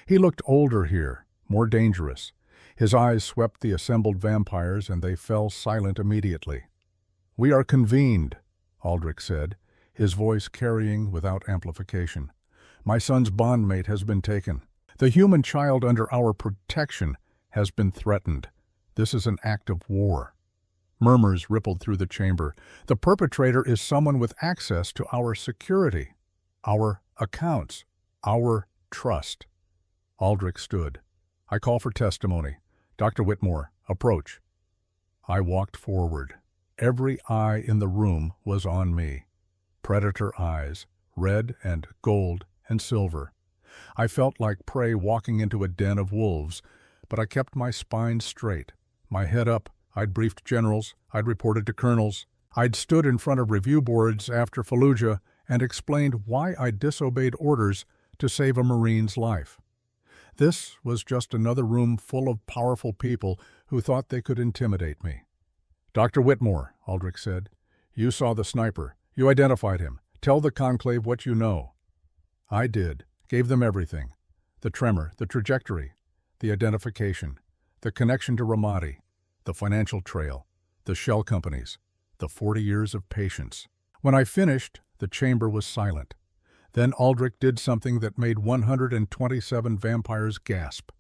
He looked older here, more dangerous. His eyes swept the assembled vampires, and they fell silent immediately. We are convened, Aldrich said, his voice carrying without amplification. My son's bondmate has been taken. The human child under our protection has been threatened. This is an act of war. Murmurs rippled through the chamber. The perpetrator is someone with access to our security, our accounts, our trust. Aldrich stood. I call for testimony. Dr. Whitmore, approach. I walked forward. Every eye in the room was on me. Predator eyes, red and gold and silver. I felt like prey walking into a den of wolves, but I kept my spine straight, my head up. I'd briefed generals, I'd reported to colonels, I'd stood in front of review boards after Fallujah and explained why I'd disobeyed orders to save a Marine's life. This was just another room full of powerful people who thought they could intimidate me. Dr. Whitmore, Aldrich said, you saw the sniper. You identified him. Tell the conclave what you know. I did. Gave them everything. The tremor, the trajectory, the identification, the connection to Ramadi, the financial trail, the shell companies, the 40 years of patience. When I finished, the chamber was silent. Then Aldrich did something that made 127 vampires gasp.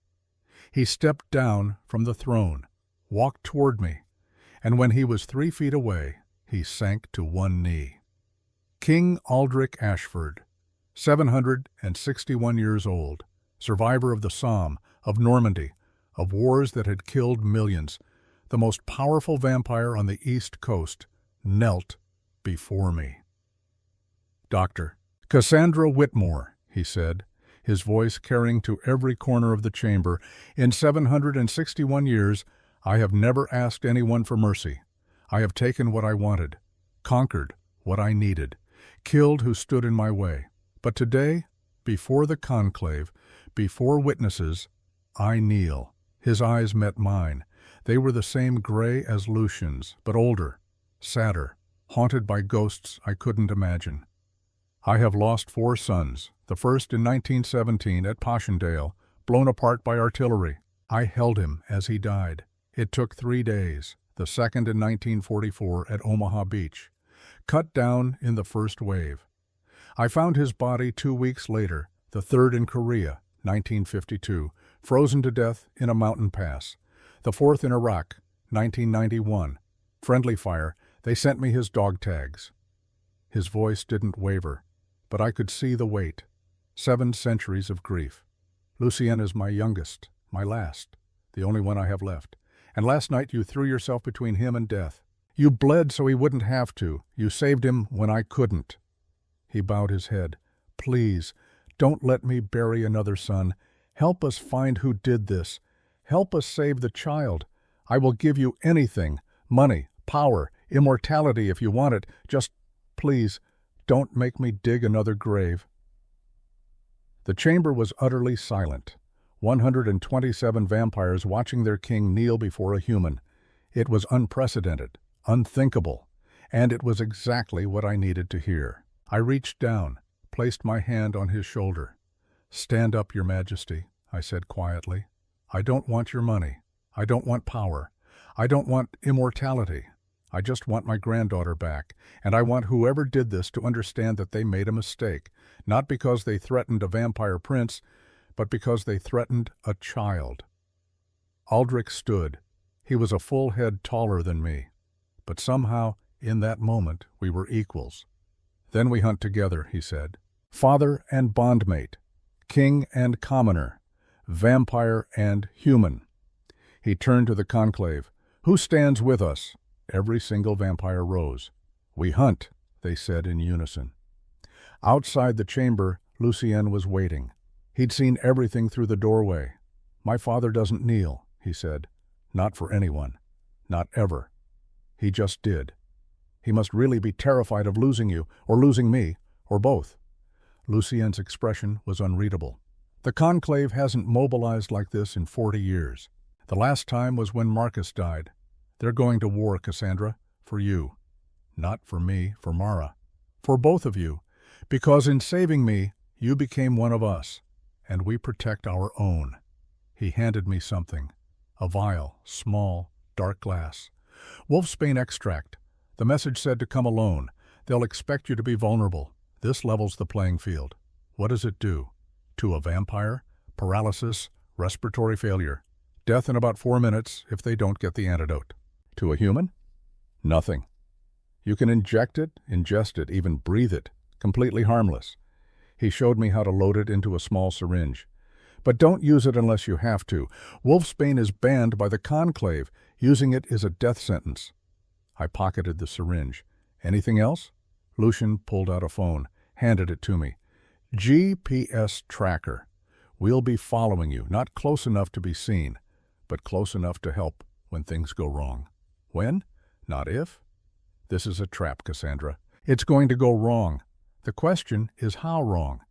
He stepped down from the throne, walked toward me, and when he was 3 feet away, he sank to one knee. King Aldrich Ashford, 761 years old, survivor of the Somme, of Normandy, of wars that had killed millions, the most powerful vampire on the East Coast, knelt before me. Doctor, Cassandra Whitmore, he said, his voice carrying to every corner of the chamber, in 761 years, I have never asked anyone for mercy. I have taken what I wanted, conquered what I needed, killed who stood in my way. But today, before the conclave, before witnesses, I kneel. His eyes met mine. They were the same gray as Lucian's, but older, sadder, haunted by ghosts I couldn't imagine. I have lost 4 sons, the first in 1917 at Passchendaele, blown apart by artillery. I held him as he died. It took 3 days, the second in 1944 at Omaha Beach, cut down in the first wave. I found his body 2 weeks later, the third in Korea, 1952, frozen to death in a mountain pass. The fourth in Iraq, 1991. Friendly fire, they sent me his dog tags. His voice didn't waver, but I could see the weight. 7 centuries of grief. Lucien is my youngest, my last, the only one I have left. And last night you threw yourself between him and death. You bled so he wouldn't have to. You saved him when I couldn't. He bowed his head. Please, don't let me bury another son. Help us find who did this. Help us save the child. I will give you anything, money, power, immortality if you want it. Just, please, don't make me dig another grave. The chamber was utterly silent. 127 vampires watching their king kneel before a human. It was unprecedented, unthinkable, and it was exactly what I needed to hear. I reached down, placed my hand on his shoulder. Stand up, Your Majesty, I said quietly. I don't want your money. I don't want power. I don't want immortality. I just want my granddaughter back, and I want whoever did this to understand that they made a mistake, not because they threatened a vampire prince, but because they threatened a child. Aldrich stood. He was a full head taller than me. But somehow, in that moment, we were equals. "Then we hunt together," he said. "Father and bondmate, king and commoner, vampire and human." He turned to the conclave. "Who stands with us?" Every single vampire rose. "We hunt," they said in unison. Outside the chamber, Lucien was waiting. He'd seen everything through the doorway. "My father doesn't kneel," he said. "Not for anyone. Not ever. He just did. He must really be terrified of losing you, or losing me, or both." Lucien's expression was unreadable. "The conclave hasn't mobilized like this in 40 years. The last time was when Marcus died. They're going to war, Cassandra, for you. Not for me, for Mara. For both of you. Because in saving me, you became one of us, and we protect our own." He handed me something. A vial, small, dark glass. "Wolfsbane extract. The message said to come alone. They'll expect you to be vulnerable. This levels the playing field." "What does it do?" "To a vampire, paralysis, respiratory failure. Death in about 4 minutes if they don't get the antidote." "To a human?" "Nothing. You can inject it, ingest it, even breathe it. Completely harmless." He showed me how to load it into a small syringe. "But don't use it unless you have to. Wolfsbane is banned by the conclave. Using it is a death sentence." I pocketed the syringe. "Anything else?" Lucien pulled out a phone, handed it to me. "GPS tracker. We'll be following you, not close enough to be seen, but close enough to help when things go wrong." "When? Not if." "This is a trap, Cassandra. It's going to go wrong. The question is how wrong,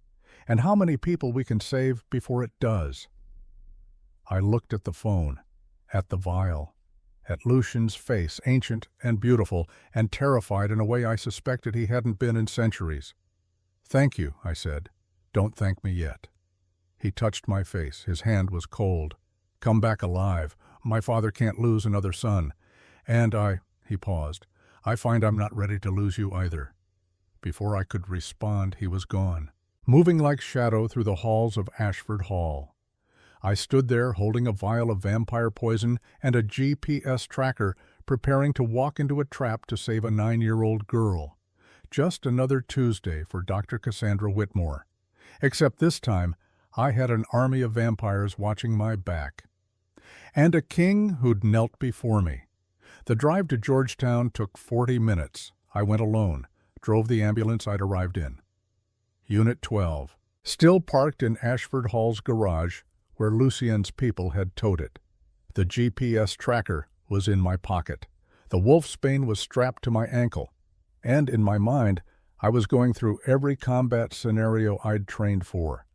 and how many people we can save before it does." I looked at the phone, at the vial, at Lucien's face, ancient and beautiful, and terrified in a way I suspected he hadn't been in centuries. "Thank you," I said. "Don't thank me yet." He touched my face. His hand was cold. "Come back alive. My father can't lose another son. And he paused, "I find I'm not ready to lose you either." Before I could respond, he was gone, moving like shadow through the halls of Ashford Hall. I stood there holding a vial of vampire poison and a GPS tracker, preparing to walk into a trap to save a 9-year-old girl. Just another Tuesday for Dr. Cassandra Whitmore. Except this time, I had an army of vampires watching my back. And a king who'd knelt before me. The drive to Georgetown took 40 minutes. I went alone, drove the ambulance I'd arrived in. Unit 12, still parked in Ashford Hall's garage, where Lucien's people had towed it. The GPS tracker was in my pocket. The Wolfsbane was strapped to my ankle. And in my mind, I was going through every combat scenario I'd trained for.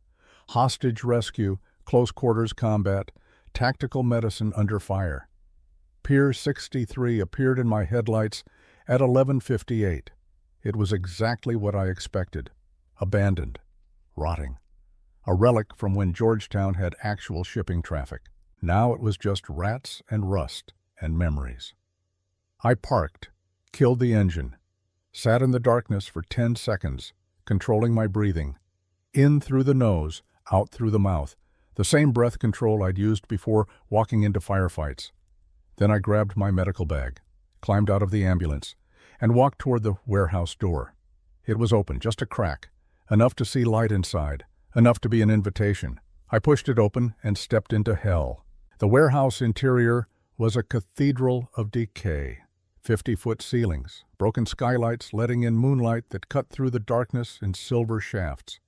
Hostage rescue, close quarters combat, tactical medicine under fire. Pier 63 appeared in my headlights at 11:58. It was exactly what I expected. Abandoned. Rotting. A relic from when Georgetown had actual shipping traffic. Now it was just rats and rust and memories. I parked, killed the engine, sat in the darkness for 10 seconds, controlling my breathing. In through the nose, out through the mouth. The same breath control I'd used before walking into firefights. Then I grabbed my medical bag, climbed out of the ambulance, and walked toward the warehouse door. It was open, just a crack, enough to see light inside, enough to be an invitation. I pushed it open and stepped into hell. The warehouse interior was a cathedral of decay. 50-foot ceilings, broken skylights letting in moonlight that cut through the darkness in silver shafts.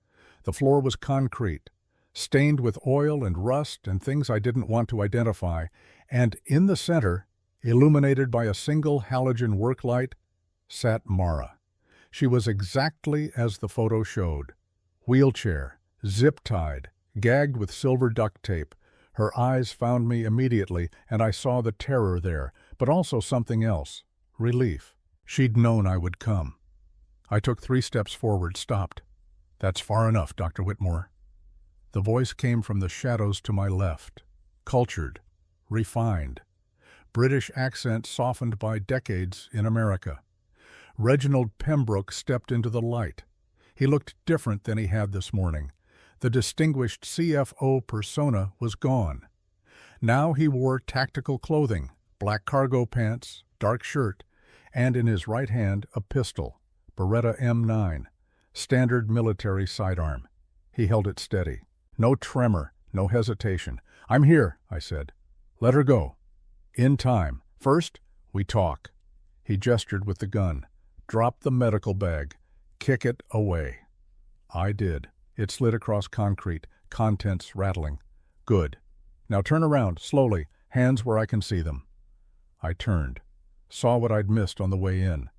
The floor was concrete, stained with oil and rust and things I didn't want to identify, and in the center, illuminated by a single halogen work light, sat Mara. She was exactly as the photo showed. Wheelchair, zip-tied, gagged with silver duct tape. Her eyes found me immediately, and I saw the terror there, but also something else. Relief. She'd known I would come. I took 3 steps forward, stopped. "That's far enough, Dr. Whitmore." The voice came from the shadows to my left. Cultured. Refined. British accent softened by decades in America. Reginald Pembroke stepped into the light. He looked different than he had this morning. The distinguished CFO persona was gone. Now he wore tactical clothing, black cargo pants, dark shirt, and in his right hand a pistol, Beretta M9, standard military sidearm. He held it steady. No tremor, no hesitation. "I'm here," I said. "Let her go." "In time. First, we talk." He gestured with the gun. "Drop the medical bag. Kick it away." I did. It slid across concrete, contents rattling. "Good. Now turn around, slowly, hands where I can see them." I turned. Saw what I'd missed on the way in.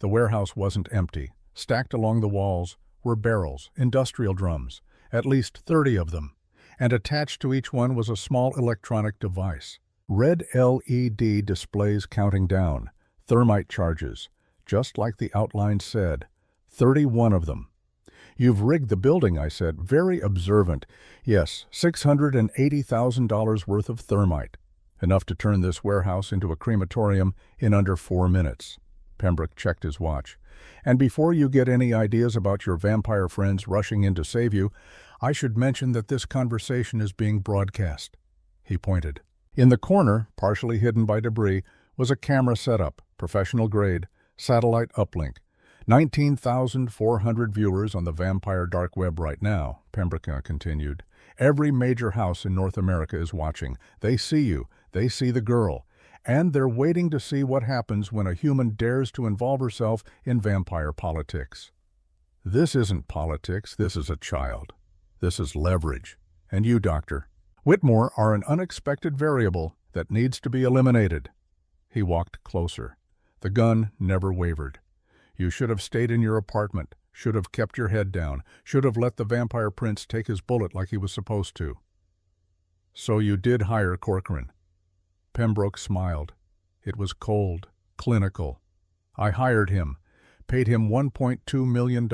The warehouse wasn't empty. Stacked along the walls were barrels, industrial drums, at least 30 of them, and attached to each one was a small electronic device. Red LED displays counting down, thermite charges, just like the outline said, 31 of them. "You've rigged the building," I said, very observant. "Yes, $680,000 worth of thermite. Enough to turn this warehouse into a crematorium in under 4 minutes. Pembroke checked his watch. "And before you get any ideas about your vampire friends rushing in to save you, I should mention that this conversation is being broadcast." He pointed. In the corner, partially hidden by debris, was a camera setup, professional grade, satellite uplink. 19,400 viewers on the vampire dark web right now, Pembroke continued. "Every major house in North America is watching. They see you. They see the girl. And they're waiting to see what happens when a human dares to involve herself in vampire politics." "This isn't politics. This is a child. This is leverage. And you, Doctor Whitmore, are an unexpected variable that needs to be eliminated." He walked closer. The gun never wavered. "You should have stayed in your apartment, should have kept your head down, should have let the vampire prince take his bullet like he was supposed to." "So you did hire Corcoran?" Pembroke smiled. It was cold, clinical. "I hired him, paid him $1.2 million,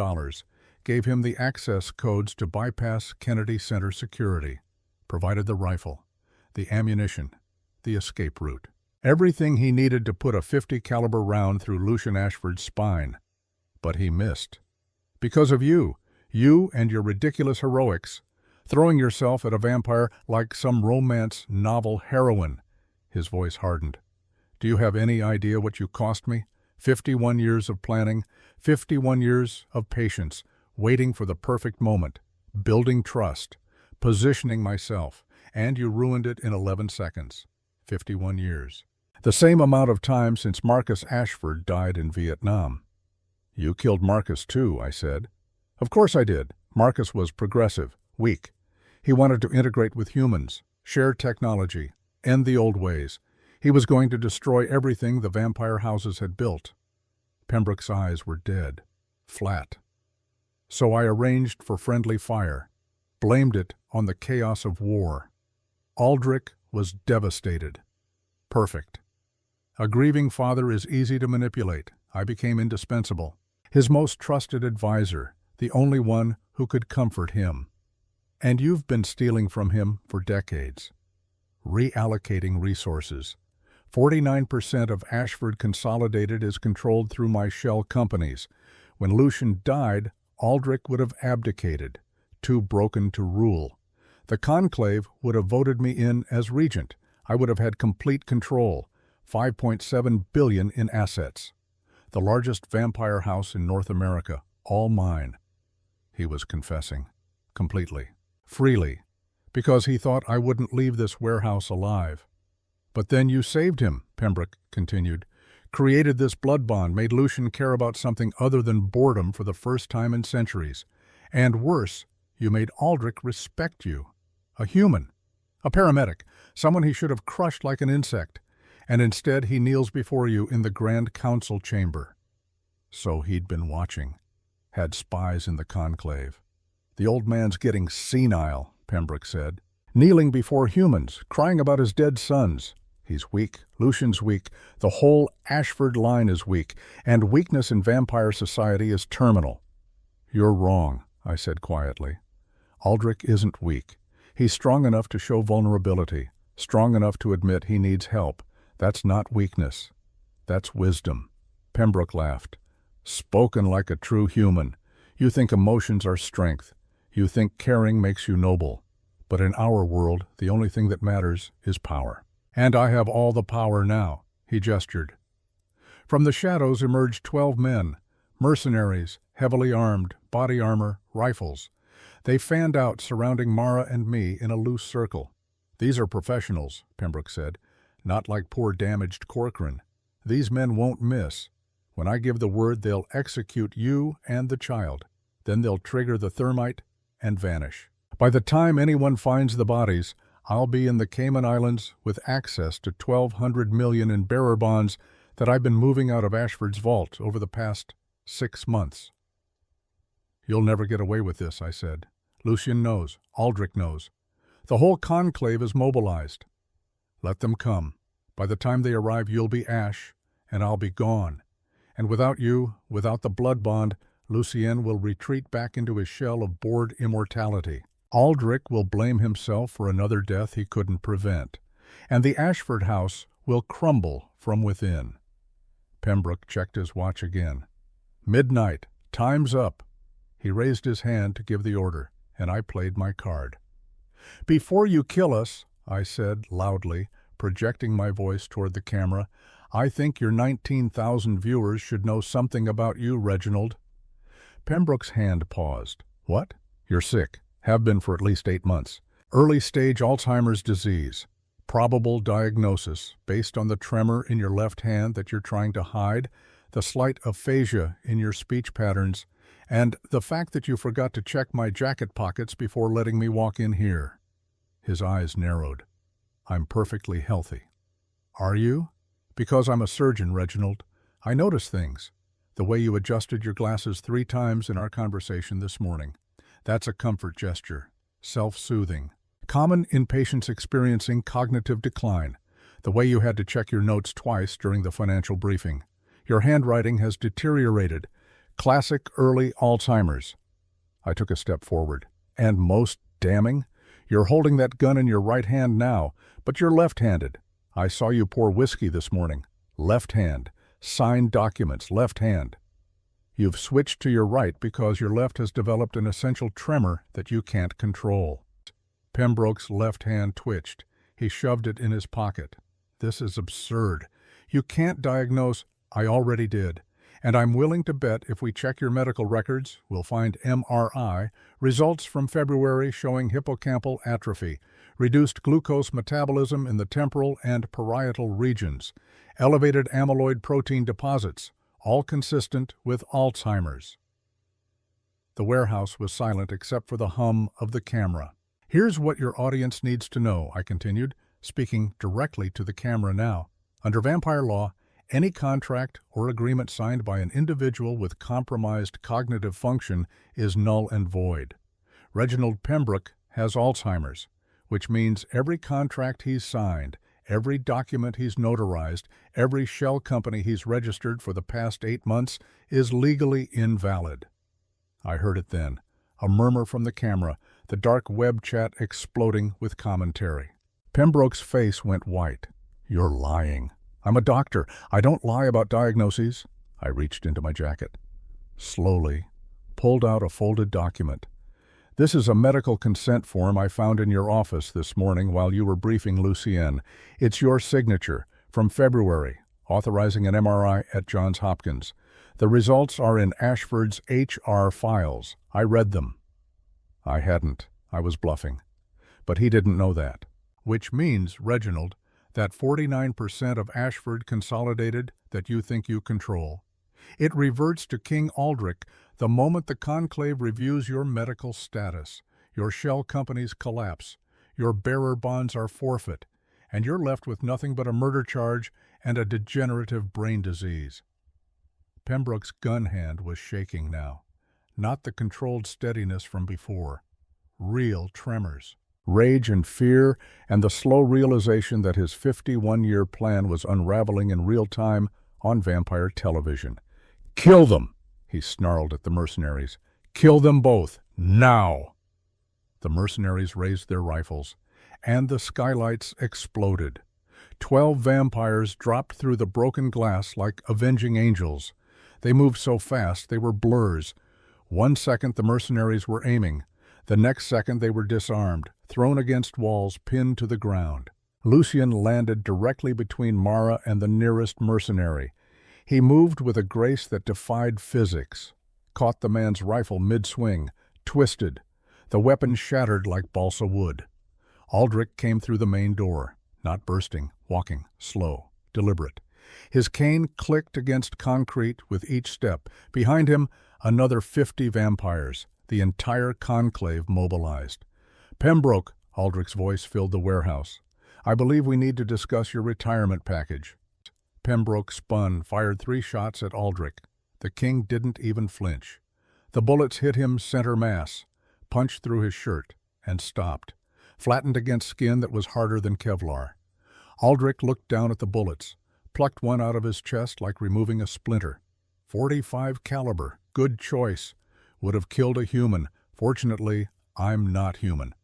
gave him the access codes to bypass Kennedy Center security, provided the rifle, the ammunition, the escape route. Everything he needed to put a .50 caliber round through Lucian Ashford's spine. But he missed. Because of you and your ridiculous heroics, throwing yourself at a vampire like some romance novel heroine." His voice hardened. "Do you have any idea what you cost me? 51 years of planning, 51 years of patience, waiting for the perfect moment, building trust, positioning myself, and you ruined it in 11 seconds. 51 years. The same amount of time since Marcus Ashford died in Vietnam." "You killed Marcus too," I said. "Of course I did. Marcus was progressive, weak. He wanted to integrate with humans, share technology, end the old ways. He was going to destroy everything the vampire houses had built." Pembroke's eyes were dead, flat. "So I arranged for friendly fire, blamed it on the chaos of war. Aldrich was devastated. Perfect. A grieving father is easy to manipulate. I became indispensable. His most trusted advisor, the only one who could comfort him. And you've been stealing from him for decades. Reallocating resources. 49% of Ashford Consolidated is controlled through my shell companies. When Lucian died, Aldrich would have abdicated, too broken to rule. The conclave would have voted me in as regent. I would have had complete control. 5.7 billion in assets. The largest vampire house in North America, all mine." He was confessing. Completely. Freely. Because he thought I wouldn't leave this warehouse alive. "But then you saved him," Pembroke continued. "Created this blood bond, made Lucian care about something other than boredom for the first time in centuries. And worse, you made Aldrich respect you. A human. A paramedic. Someone he should have crushed like an insect. And instead he kneels before you in the Grand Council chamber." So he'd been watching. Had spies in the conclave. "The old man's getting senile," Pembroke said. "Kneeling before humans, crying about his dead sons. He's weak. Lucian's weak. The whole Ashford line is weak. And weakness in vampire society is terminal." "You're wrong," I said quietly. "Aldrich isn't weak. He's strong enough to show vulnerability. Strong enough to admit he needs help. That's not weakness. That's wisdom." Pembroke laughed. "Spoken like a true human. You think emotions are strength. You think caring makes you noble. But in our world, the only thing that matters is power. And I have all the power now, he gestured. From the shadows emerged 12 men, mercenaries, heavily armed, body armor, rifles. They fanned out, surrounding Mara and me in a loose circle. These are professionals, Pembroke said, not like poor damaged Corcoran. These men won't miss. When I give the word, they'll execute you and the child. Then they'll trigger the thermite and vanish. By the time anyone finds the bodies, I'll be in the Cayman Islands with access to $1,200 million in bearer bonds that I've been moving out of Ashford's vault over the past 6 months. You'll never get away with this, I said. Lucien knows. Aldrich knows. The whole conclave is mobilized. Let them come. By the time they arrive, you'll be ash, and I'll be gone. And without you, without the blood bond, Lucien will retreat back into his shell of bored immortality. Aldrich will blame himself for another death he couldn't prevent, and the Ashford house will crumble from within. Pembroke checked his watch again. Midnight. Time's up. He raised his hand to give the order, and I played my card. Before you kill us, I said loudly, projecting my voice toward the camera, I think your 19,000 viewers should know something about you, Reginald. Pembroke's hand paused. What? You're sick. Have been for at least 8 months. Early-stage Alzheimer's disease. Probable diagnosis based on the tremor in your left hand that you're trying to hide, the slight aphasia in your speech patterns, and the fact that you forgot to check my jacket pockets before letting me walk in here. His eyes narrowed. I'm perfectly healthy. Are you? Because I'm a surgeon, Reginald. I notice things. The way you adjusted your glasses 3 times in our conversation this morning. That's a comfort gesture. Self-soothing. Common in patients experiencing cognitive decline. The way you had to check your notes twice during the financial briefing. Your handwriting has deteriorated. Classic early Alzheimer's. I took a step forward. And most damning, you're holding that gun in your right hand now, but you're left-handed. I saw you pour whiskey this morning. Left hand. Signed documents. Left hand. You've switched to your right because your left has developed an essential tremor that you can't control. Pembroke's left hand twitched. He shoved it in his pocket. This is absurd. You can't diagnose. I already did. And I'm willing to bet if we check your medical records, we'll find MRI, results from February showing hippocampal atrophy, reduced glucose metabolism in the temporal and parietal regions, elevated amyloid protein deposits, all consistent with Alzheimer's. The warehouse was silent except for the hum of the camera. Here's what your audience needs to know, I continued, speaking directly to the camera now. Under vampire law, any contract or agreement signed by an individual with compromised cognitive function is null and void. Reginald Pembroke has Alzheimer's, which means every contract he's signed, every document he's notarized, every shell company he's registered for the past 8 months is legally invalid. I heard it then, a murmur from the camera, the dark web chat exploding with commentary. Pembroke's face went white. You're lying. I'm a doctor. I don't lie about diagnoses. I reached into my jacket. Slowly, pulled out a folded document. This is a medical consent form I found in your office this morning while you were briefing Lucien. It's your signature, from February, authorizing an MRI at Johns Hopkins. The results are in Ashford's HR files. I read them. I hadn't. I was bluffing. But he didn't know that. Which means, Reginald, that 49% of Ashford Consolidated that you think you control. It reverts to King Aldrich the moment the conclave reviews your medical status. Your shell companies collapse, your bearer bonds are forfeit, and you're left with nothing but a murder charge and a degenerative brain disease. Pembroke's gun hand was shaking now, not the controlled steadiness from before. Real tremors. Rage and fear, and the slow realization that his 51-year plan was unraveling in real time on vampire television. Kill them, he snarled at the mercenaries. Kill them both, now! The mercenaries raised their rifles, and the skylights exploded. 12 vampires dropped through the broken glass like avenging angels. They moved so fast they were blurs. 1 second the mercenaries were aiming. The next second they were disarmed. thrown against walls, pinned to the ground. Lucian landed directly between Mara and the nearest mercenary. He moved with a grace that defied physics, caught the man's rifle mid-swing, twisted. The weapon shattered like balsa wood. Aldrich came through the main door, not bursting, walking, slow, deliberate. His cane clicked against concrete with each step. Behind him, another 50 vampires, the entire conclave mobilized. "Pembroke," Aldrich's voice filled the warehouse. "I believe we need to discuss your retirement package." Pembroke spun, fired 3 shots at Aldrich. The king didn't even flinch. The bullets hit him center mass, punched through his shirt, and stopped, flattened against skin that was harder than Kevlar. Aldrich looked down at the bullets, plucked one out of his chest like removing a splinter. .45 caliber, good choice. Would have killed a human. Fortunately, I'm not human.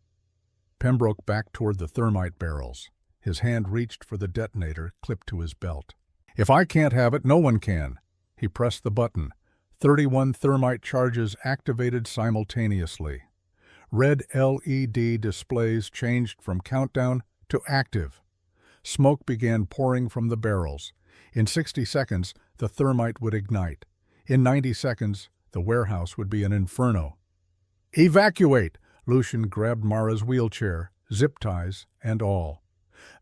Pembroke backed toward the thermite barrels. His hand reached for the detonator clipped to his belt. "If I can't have it, no one can." He pressed the button. 31 thermite charges activated simultaneously. Red LED displays changed from countdown to active. Smoke began pouring from the barrels. In 60 seconds, the thermite would ignite. In 90 seconds, the warehouse would be an inferno. "Evacuate!" Lucian grabbed Mara's wheelchair, zip ties and all.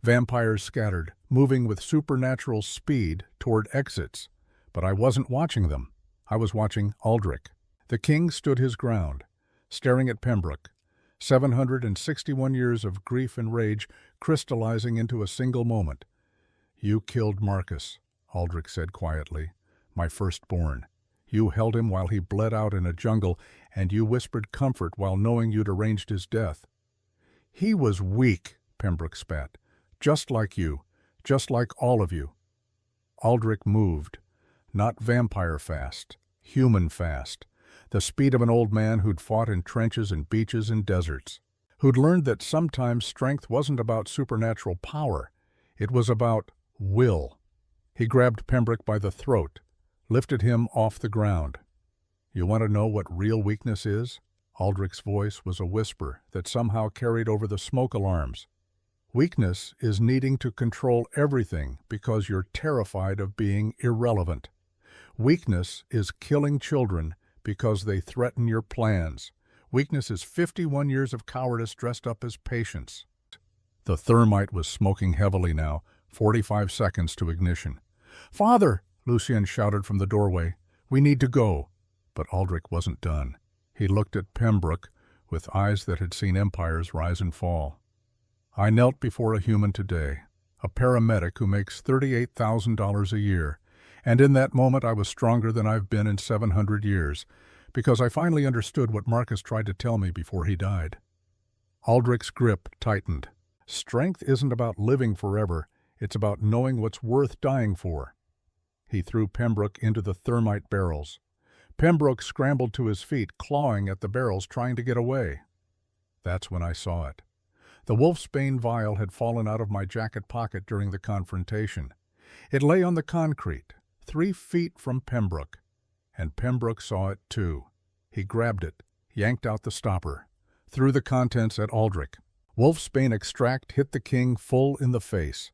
Vampires scattered, moving with supernatural speed toward exits. But I wasn't watching them. I was watching Aldrich. The king stood his ground, staring at Pembroke. 761 years of grief and rage crystallizing into a single moment. "You killed Marcus," Aldrich said quietly, "my firstborn. You held him while he bled out in a jungle, and you whispered comfort while knowing you'd arranged his death." "He was weak," Pembroke spat. "Just like you. Just like all of you." Aldrich moved. Not vampire fast. Human fast. The speed of an old man who'd fought in trenches and beaches and deserts. Who'd learned that sometimes strength wasn't about supernatural power. It was about will. He grabbed Pembroke by the throat, lifted him off the ground. "You want to know what real weakness is?" Aldrich's voice was a whisper that somehow carried over the smoke alarms. "Weakness is needing to control everything because you're terrified of being irrelevant. Weakness is killing children because they threaten your plans. Weakness is 51 years of cowardice dressed up as patience." The thermite was smoking heavily now, 45 seconds to ignition. "Father!" Lucian shouted from the doorway. "We need to go." But Aldrich wasn't done. He looked at Pembroke with eyes that had seen empires rise and fall. "I knelt before a human today, a paramedic who makes $38,000 a year, and in that moment I was stronger than I've been in 700 years, because I finally understood what Marcus tried to tell me before he died." Aldrich's grip tightened. Strength isn't about living forever, it's about knowing what's worth dying for. He threw Pembroke into the thermite barrels. Pembroke scrambled to his feet, clawing at the barrels, trying to get away. That's when I saw it. The wolfsbane vial had fallen out of my jacket pocket during the confrontation. It lay on the concrete, 3 feet from Pembroke. And Pembroke saw it too. He grabbed it, yanked out the stopper, threw the contents at Aldrich. Wolfsbane extract hit the king full in the face.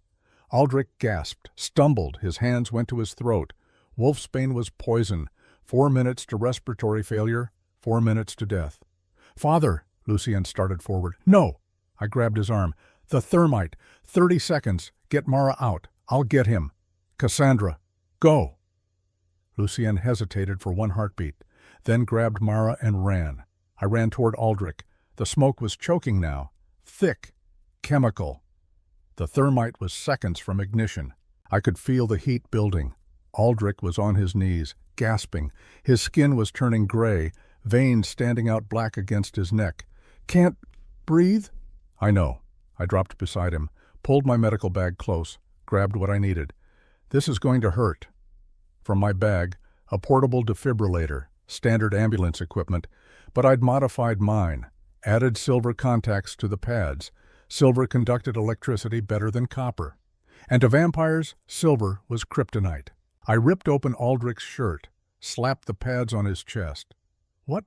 Aldrich gasped, stumbled, his hands went to his throat. Wolfsbane was poison. 4 minutes to respiratory failure, 4 minutes to death. "Father!" Lucian started forward. "No!" I grabbed his arm. "The thermite. 30 seconds. Get Mara out. I'll get him. Cassandra, go!" Lucian hesitated for 1 heartbeat, then grabbed Mara and ran. I ran toward Aldrich. The smoke was choking now. Thick. Chemical. The thermite was seconds from ignition. I could feel the heat building. Aldrich was on his knees, gasping. His skin was turning gray, veins standing out black against his neck. "Can't breathe?" "I know." I dropped beside him, pulled my medical bag close, grabbed what I needed. "This is going to hurt." From my bag, a portable defibrillator, standard ambulance equipment, but I'd modified mine, added silver contacts to the pads. Silver conducted electricity better than copper. And to vampires, silver was kryptonite. I ripped open Aldrich's shirt, slapped the pads on his chest. "What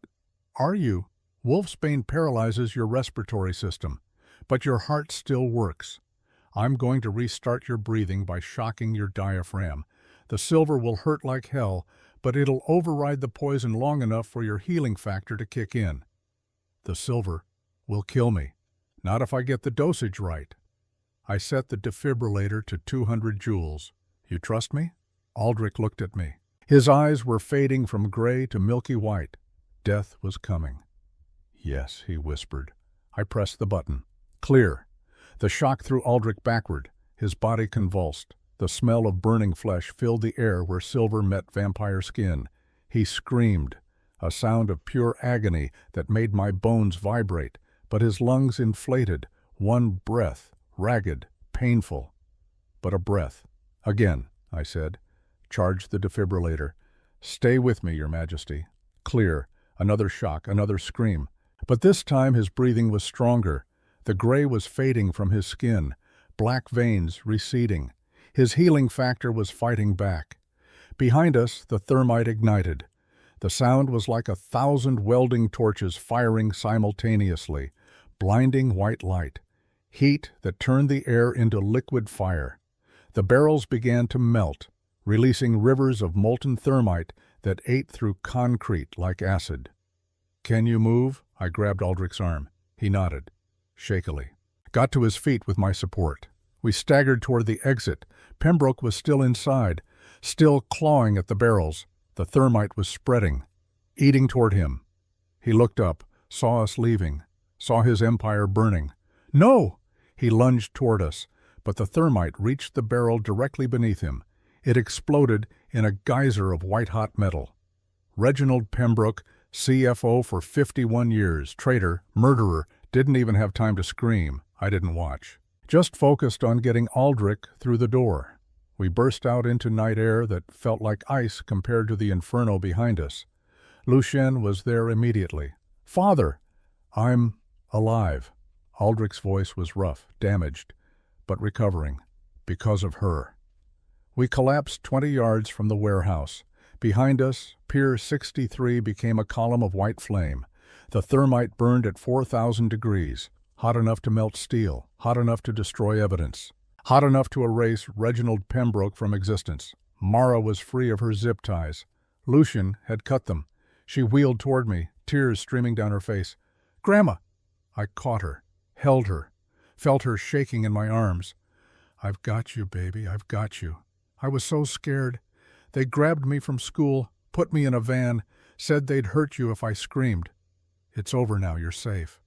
are you?" "Wolfsbane paralyzes your respiratory system. But your heart still works. I'm going to restart your breathing by shocking your diaphragm. The silver will hurt like hell, but it'll override the poison long enough for your healing factor to kick in. The silver will kill me. Not if I get the dosage right. I set the defibrillator to 200 joules. You trust me? Aldrich looked at me. His eyes were fading from gray to milky white. Death was coming. Yes, he whispered. I pressed the button. Clear. The shock threw Aldrich backward. His body convulsed. The smell of burning flesh filled the air where silver met vampire skin. He screamed, a sound of pure agony that made my bones vibrate, but his lungs inflated, one breath, ragged, painful. But a breath. Again, I said. Charge the defibrillator. Stay with me, Your Majesty. Clear. Another shock, another scream. But this time his breathing was stronger. The gray was fading from his skin, black veins receding. His healing factor was fighting back. Behind us, the thermite ignited. The sound was like 1,000 welding torches firing simultaneously, blinding white light, heat that turned the air into liquid fire. The barrels began to melt, releasing rivers of molten thermite that ate through concrete like acid. Can you move? I grabbed Aldrich's arm. He nodded, shakily. Got to his feet with my support. We staggered toward the exit. Pembroke was still inside, still clawing at the barrels. The thermite was spreading, eating toward him. He looked up, saw us leaving, saw his empire burning. No! He lunged toward us, but the thermite reached the barrel directly beneath him. It exploded in a geyser of white-hot metal. Reginald Pembroke, CFO for 51 years, traitor, murderer, didn't even have time to scream. I didn't watch. Just focused on getting Aldrich through the door. We burst out into night air that felt like ice compared to the inferno behind us. Lucien was there immediately. Father! I'm alive. Aldrich's voice was rough, damaged, but recovering. Because of her. We collapsed 20 yards from the warehouse. Behind us, Pier 63 became a column of white flame. The thermite burned at 4,000 degrees. Hot enough to melt steel, hot enough to destroy evidence, hot enough to erase Reginald Pembroke from existence. Mara was free of her zip ties. Lucien had cut them. She wheeled toward me, tears streaming down her face. Grandma! I caught her, held her, felt her shaking in my arms. I've got you, baby, I've got you. I was so scared. They grabbed me from school, put me in a van, said they'd hurt you if I screamed. It's over now, you're safe.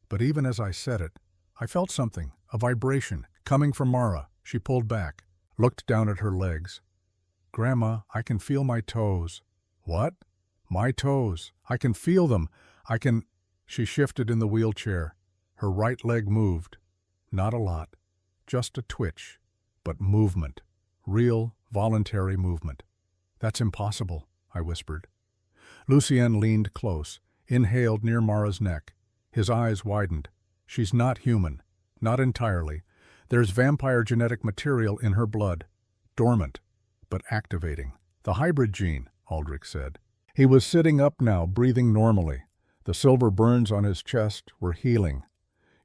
But even as I said it, I felt something, a vibration, coming from Mara. She pulled back, looked down at her legs. Grandma, I can feel my toes. What? My toes. I can feel them. I can... She shifted in the wheelchair. Her right leg moved. Not a lot. Just a twitch. But movement. Real, voluntary movement. That's impossible, I whispered. Lucien leaned close, inhaled near Mara's neck. His eyes widened. She's not human. Not entirely. There's vampire genetic material in her blood. Dormant, but activating. The hybrid gene, Aldrich said. He was sitting up now, breathing normally. The silver burns on his chest were healing.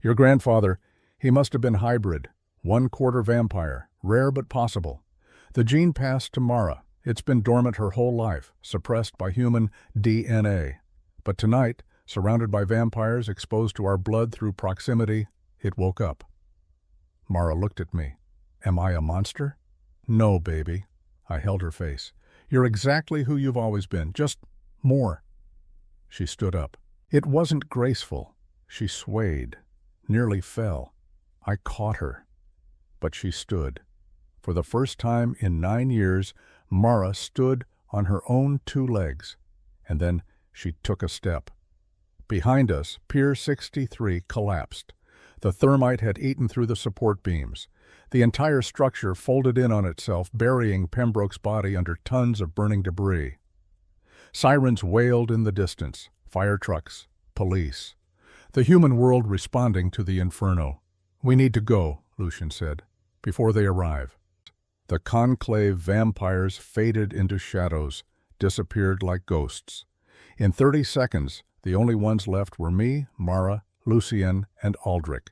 Your grandfather, he must have been hybrid. 1/4 vampire. Rare but possible. The gene passed to Mara. It's been dormant her whole life, suppressed by human DNA. But tonight, surrounded by vampires exposed to our blood through proximity, it woke up. Mara looked at me. Am I a monster? No, baby. I held her face. You're exactly who you've always been, just more. She stood up. It wasn't graceful. She swayed, nearly fell. I caught her. But she stood. For the first time in 9 years, Mara stood on her own 2 legs. And then she took a step. Behind us, Pier 63 collapsed. The thermite had eaten through the support beams. The entire structure folded in on itself, burying Pembroke's body under tons of burning debris. Sirens wailed in the distance. Fire trucks, police. The human world responding to the inferno. We need to go, Lucien said, before they arrive. The conclave vampires faded into shadows, disappeared like ghosts. In 30 seconds, the only ones left were me, Mara, Lucien, and Aldrich.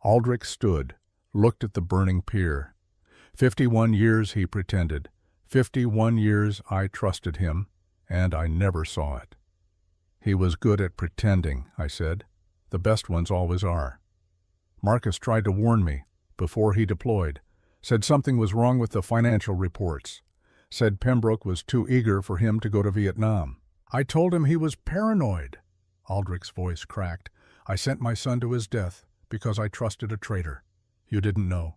Aldrich stood, looked at the burning pier. 51 years he pretended. 51 years I trusted him, and I never saw it. He was good at pretending, I said. The best ones always are. Marcus tried to warn me before he deployed. Said something was wrong with the financial reports. Said Pembroke was too eager for him to go to Vietnam. I told him he was paranoid. Aldrich's voice cracked. I sent my son to his death because I trusted a traitor. You didn't know.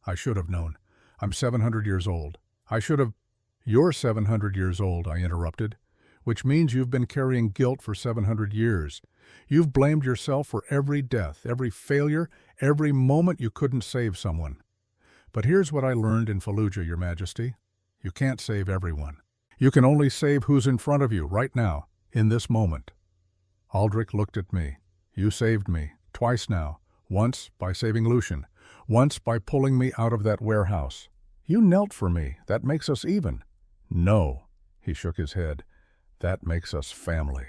I should have known. I'm 700 years old. I should have... You're 700 years old, I interrupted, which means you've been carrying guilt for 700 years. You've blamed yourself for every death, every failure, every moment you couldn't save someone. But here's what I learned in Fallujah, Your Majesty. You can't save everyone. You can only save who's in front of you right now, in this moment. Aldrich looked at me. You saved me, twice now. Once by saving Lucian. Once by pulling me out of that warehouse. You knelt for me. That makes us even. No, he shook his head. That makes us family.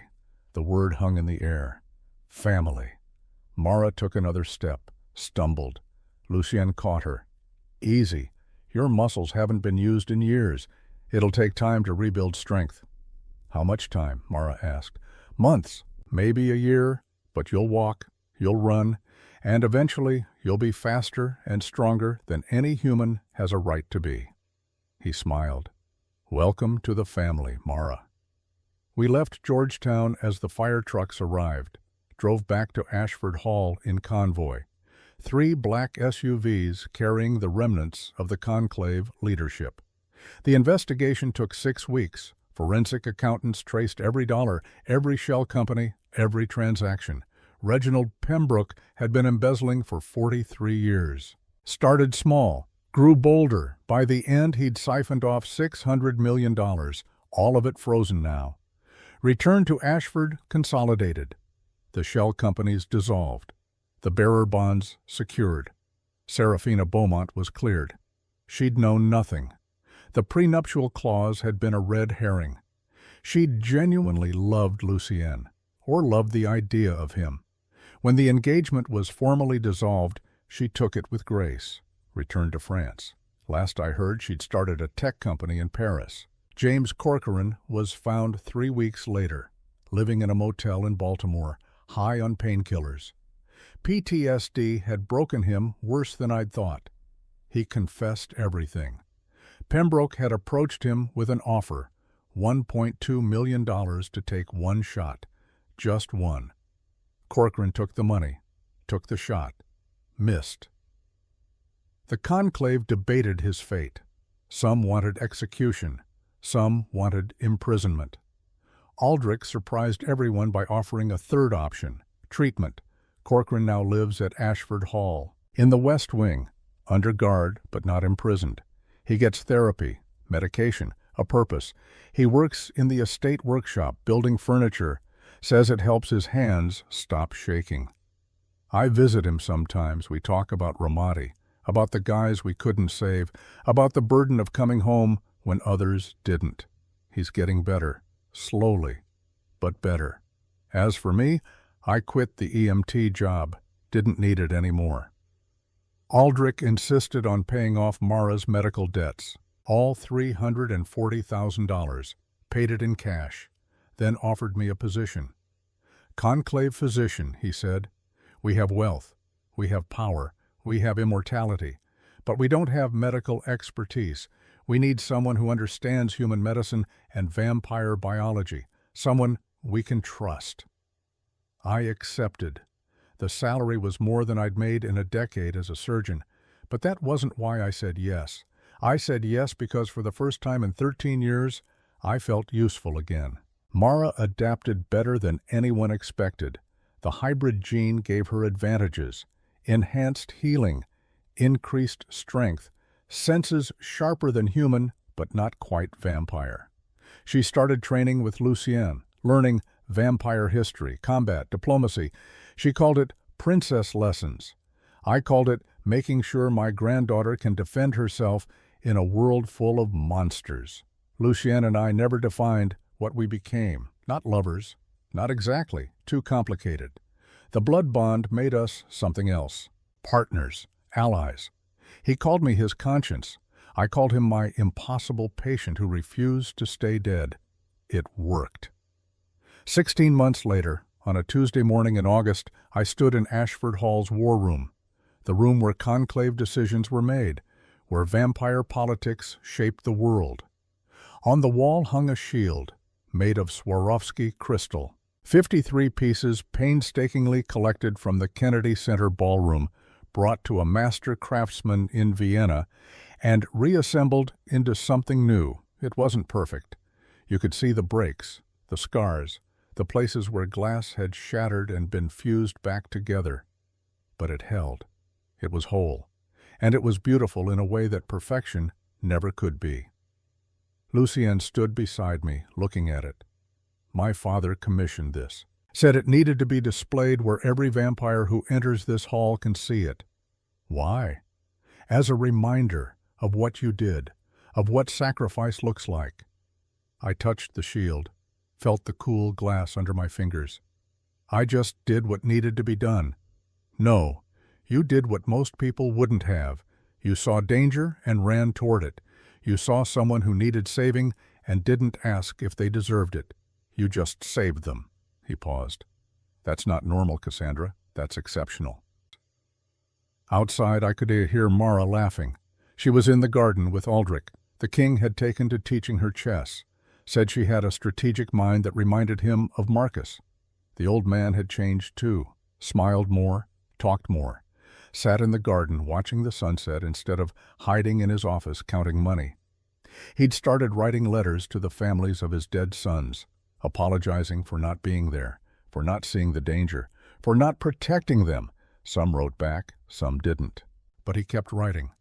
The word hung in the air. Family. Mara took another step, stumbled. Lucien caught her. Easy. Your muscles haven't been used in years. It'll take time to rebuild strength. How much time? Mara asked. Months, maybe a year, but you'll walk, you'll run, and eventually you'll be faster and stronger than any human has a right to be. He smiled. Welcome to the family, Mara. We left Georgetown as the fire trucks arrived, drove back to Ashford Hall in convoy. 3 black SUVs carrying the remnants of the conclave leadership. The investigation took 6 weeks. Forensic accountants traced every dollar, every shell company, every transaction. Reginald Pembroke had been embezzling for 43 years. Started small, grew bolder. By the end, he'd siphoned off $600 million, all of it frozen now. Returned to Ashford, consolidated. The shell companies dissolved. The bearer bonds secured. Serafina Beaumont was cleared. She'd known nothing. The prenuptial clause had been a red herring. She'd genuinely loved Lucien, or loved the idea of him. When the engagement was formally dissolved, she took it with grace, returned to France. Last I heard, she'd started a tech company in Paris. James Corcoran was found 3 weeks later, living in a motel in Baltimore, high on painkillers. PTSD had broken him worse than I'd thought. He confessed everything. Pembroke had approached him with an offer, $1.2 million to take one shot, just one. Corcoran took the money, took the shot, missed. The conclave debated his fate. Some wanted execution, some wanted imprisonment. Aldrich surprised everyone by offering a third option, treatment. Corcoran now lives at Ashford Hall, in the West Wing, under guard but not imprisoned. He gets therapy, medication, a purpose. He works in the estate workshop, building furniture, says it helps his hands stop shaking. I visit him sometimes. We talk about Ramadi, about the guys we couldn't save, about the burden of coming home when others didn't. He's getting better, slowly, but better. As for me, I quit the EMT job, didn't need it anymore. Aldrich insisted on paying off Mara's medical debts, all $340,000, paid it in cash, then offered me a position. Conclave physician, he said. We have wealth, we have power, we have immortality, but we don't have medical expertise. We need someone who understands human medicine and vampire biology, someone we can trust. I accepted. The salary was more than I'd made in a decade as a surgeon, but that wasn't why I said yes. I said yes because for the first time in 13 years, I felt useful again. Mara adapted better than anyone expected. The hybrid gene gave her advantages, enhanced healing, increased strength, senses sharper than human, but not quite vampire. She started training with Lucien, learning vampire history, combat, diplomacy. She called it princess lessons. I called it making sure my granddaughter can defend herself in a world full of monsters. Lucien and I never defined what we became. Not lovers. Not exactly. Too complicated. The blood bond made us something else. partners, allies. He called me his conscience. I called him my impossible patient who refused to stay dead. It worked. 16 months later, on a Tuesday morning in August, I stood in Ashford Hall's war room, the room where conclave decisions were made, where vampire politics shaped the world. On the wall hung a shield, made of Swarovski crystal, 53 pieces painstakingly collected from the Kennedy Center ballroom, brought to a master craftsman in Vienna, and reassembled into something new. It wasn't perfect. You could see the breaks, the scars, the places where glass had shattered and been fused back together. But it held. It was whole. And it was beautiful in a way that perfection never could be. Lucienne stood beside me, looking at it. My father commissioned this. Said it needed to be displayed where every vampire who enters this hall can see it. Why? As a reminder of what you did, of what sacrifice looks like. I touched the shield, felt the cool glass under my fingers. I just did what needed to be done. No, you did what most people wouldn't have. You saw danger and ran toward it. You saw someone who needed saving and didn't ask if they deserved it. You just saved them. He paused. That's not normal, Cassandra. That's exceptional. Outside, I could hear Mara laughing. She was in the garden with Aldrich. The king had taken to teaching her chess. Said she had a strategic mind that reminded him of Marcus. The old man had changed too. Smiled more, talked more. Sat in the garden watching the sunset instead of hiding in his office counting money. He'd started writing letters to the families of his dead sons, apologizing for not being there, for not seeing the danger, for not protecting them. Some wrote back, some didn't. But he kept writing.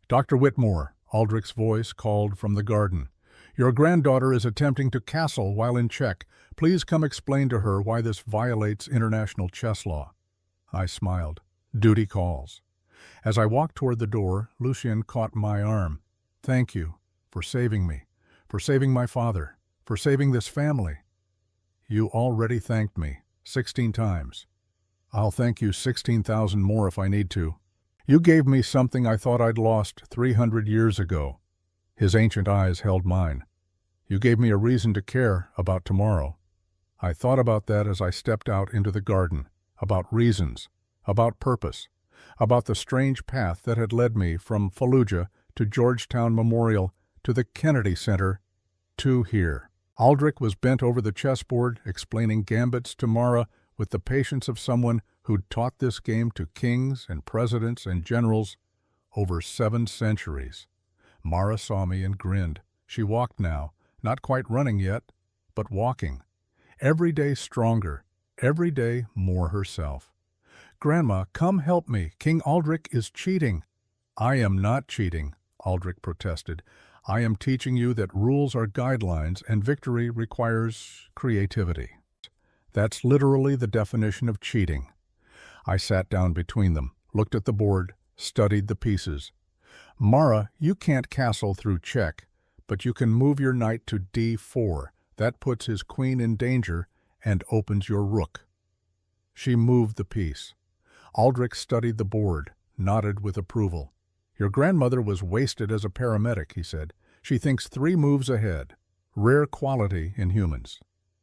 Dr. Whitmore, Aldrich's voice called from the garden. Your granddaughter is attempting to castle while in check. Please come explain to her why this violates international chess law. I smiled. Duty calls. As I walked toward the door, Lucien caught my arm. Thank you for saving me, for saving my father, for saving this family. You already thanked me 16 times. I'll thank you 16,000 more if I need to. You gave me something I thought I'd lost 300 years ago. His ancient eyes held mine. You gave me a reason to care about tomorrow. I thought about that as I stepped out into the garden, about reasons, about purpose, about the strange path that had led me from Fallujah to Georgetown Memorial to the Kennedy Center to here. Aldrich was bent over the chessboard, explaining gambits to Mara with the patience of someone who'd taught this game to kings and presidents and generals over 7 centuries. Mara saw me and grinned. She walked now, not quite running yet, but walking. Every day stronger, every day more herself. Grandma, come help me. King Aldrich is cheating. I am not cheating, Aldrich protested. I am teaching you that rules are guidelines and victory requires creativity. That's literally the definition of cheating. I sat down between them, looked at the board, studied the pieces. Mara, you can't castle through check, but you can move your knight to d4. That puts his queen in danger and opens your rook. She moved the piece. Aldrich studied the board, nodded with approval. Your grandmother was wasted as a paramedic, he said. She thinks 3 moves ahead. Rare quality in humans.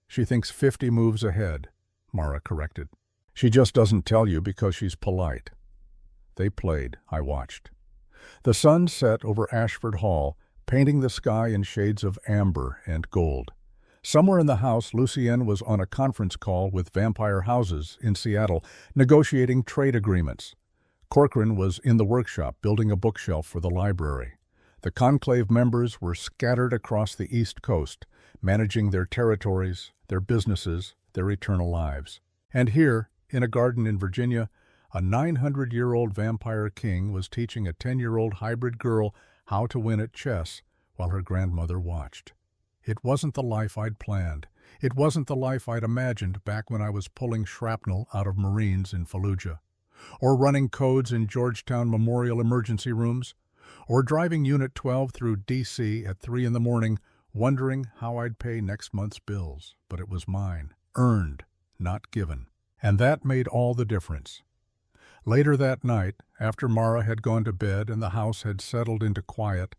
She thinks 50 moves ahead, Mara corrected. She just doesn't tell you because she's polite. They played. I watched. The sun set over Ashford Hall, painting the sky in shades of amber and gold. Somewhere in the house, Lucienne was on a conference call with Vampire Houses in Seattle, negotiating trade agreements. Corcoran was in the workshop, building a bookshelf for the library. The conclave members were scattered across the East Coast, managing their territories, their businesses, their eternal lives. And here, in a garden in Virginia, a 900-year-old vampire king was teaching a 10-year-old hybrid girl how to win at chess while her grandmother watched. It wasn't the life I'd planned. It wasn't the life I'd imagined back when I was pulling shrapnel out of Marines in Fallujah, or running codes in Georgetown Memorial emergency rooms, or driving Unit 12 through D.C. at 3 in the morning, wondering how I'd pay next month's bills. But it was mine, earned, not given. And that made all the difference. Later that night, after Mara had gone to bed and the house had settled into quiet,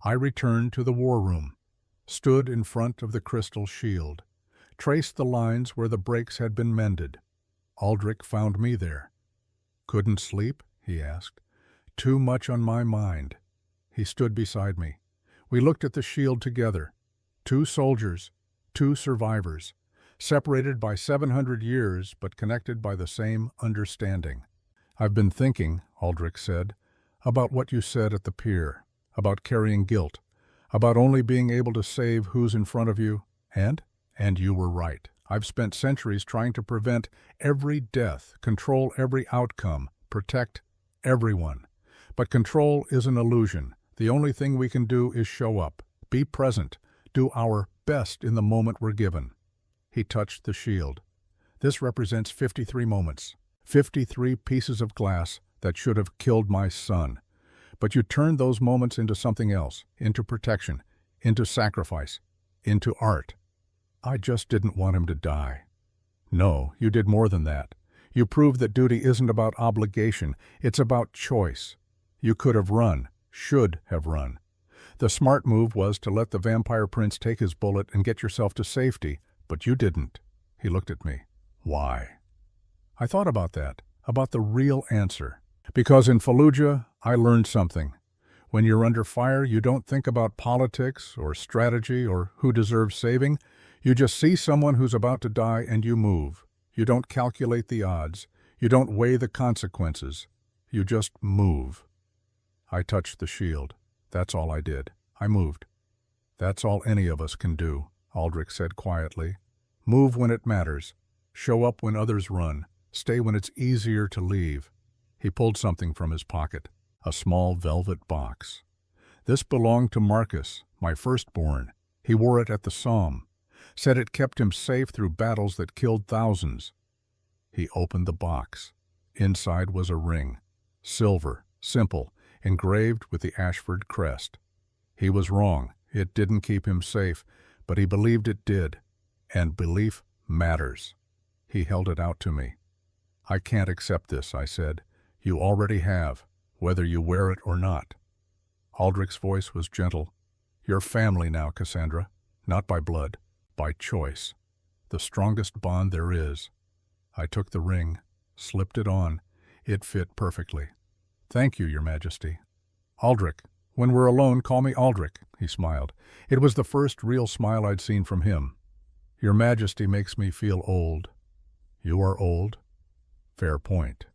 I returned to the war room, stood in front of the crystal shield, traced the lines where the breaks had been mended. Aldrich found me there. "Couldn't sleep?" he asked. "Too much on my mind." He stood beside me. We looked at the shield together. 2 soldiers, 2 survivors, separated by 700 years but connected by the same understanding. "I've been thinking," Aldrich said, "about what you said at the pier, about carrying guilt, about only being able to save who's in front of you, and you were right. I've spent centuries trying to prevent every death, control every outcome, protect everyone. But control is an illusion. The only thing we can do is show up, be present, do our best in the moment we're given." He touched the shield. "This represents 53 moments, 53 pieces of glass that should have killed my son. But you turned those moments into something else, into protection, into sacrifice, into art." "I just didn't want him to die." "No, you did more than that. You proved that duty isn't about obligation, it's about choice. You could have run, should have run. The smart move was to let the vampire prince take his bullet and get yourself to safety, but you didn't." He looked at me. "Why?" I thought about that, about the real answer. Because in Fallujah, I learned something. When you're under fire, you don't think about politics or strategy or who deserves saving. You just see someone who's about to die and you move. You don't calculate the odds. You don't weigh the consequences. You just move. I touched the shield. That's all I did. I moved. "That's all any of us can do," Aldrich said quietly. "Move when it matters. Show up when others run. Stay when it's easier to leave." He pulled something from his pocket, a small velvet box. "This belonged to Marcus, my firstborn. He wore it at the Somme. Said it kept him safe through battles that killed thousands." He opened the box. Inside was a ring, silver, simple, engraved with the Ashford crest. He was wrong. It didn't keep him safe, but he believed it did. And belief matters. He held it out to me. "I can't accept this," I said. "You already have, whether you wear it or not." Aldrich's voice was gentle. "You're family now, Cassandra. Not by blood, by choice. The strongest bond there is." I took the ring, slipped it on. It fit perfectly. "Thank you, Your Majesty." "Aldrich, when we're alone, call me Aldrich," he smiled. It was the first real smile I'd seen from him. "Your Majesty makes me feel old." "You are old?" "Fair point."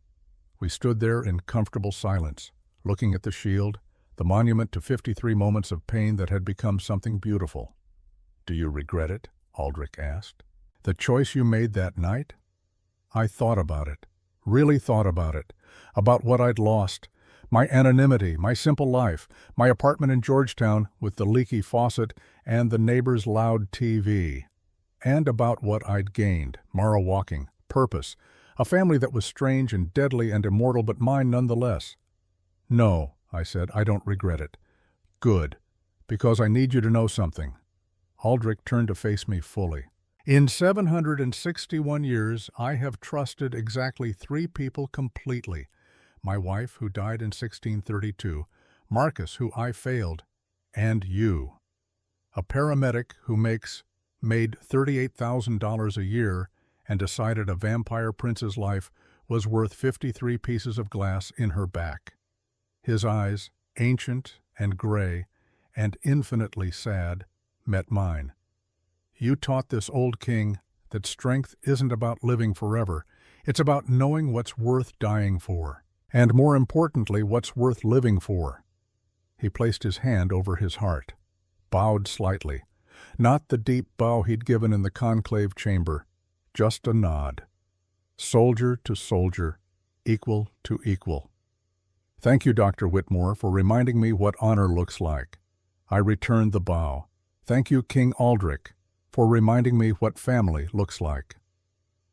We stood there in comfortable silence, looking at the shield, the monument to 53 moments of pain that had become something beautiful. "Do you regret it?" Aldrich asked. "The choice you made that night?" I thought about it, really thought about it, about what I'd lost, my anonymity, my simple life, my apartment in Georgetown with the leaky faucet and the neighbor's loud TV, and about what I'd gained, Mara walking, purpose, a family that was strange and deadly and immortal but mine nonetheless. "No," I said, "I don't regret it." "Good, because I need you to know something." Aldrich turned to face me fully. "In 761 years, I have trusted exactly 3 people completely. My wife, who died in 1632, Marcus, who I failed, and you. A paramedic who made $38,000 a year and decided a vampire prince's life was worth 53 pieces of glass in her back." His eyes, ancient and gray and infinitely sad, met mine. "You taught this old king that strength isn't about living forever. It's about knowing what's worth dying for, and more importantly, what's worth living for." He placed his hand over his heart, bowed slightly, not the deep bow he'd given in the conclave chamber, just a nod. Soldier to soldier, equal to equal. "Thank you, Dr. Whitmore, for reminding me what honor looks like." I returned the bow. "Thank you, King Aldrich, for reminding me what family looks like."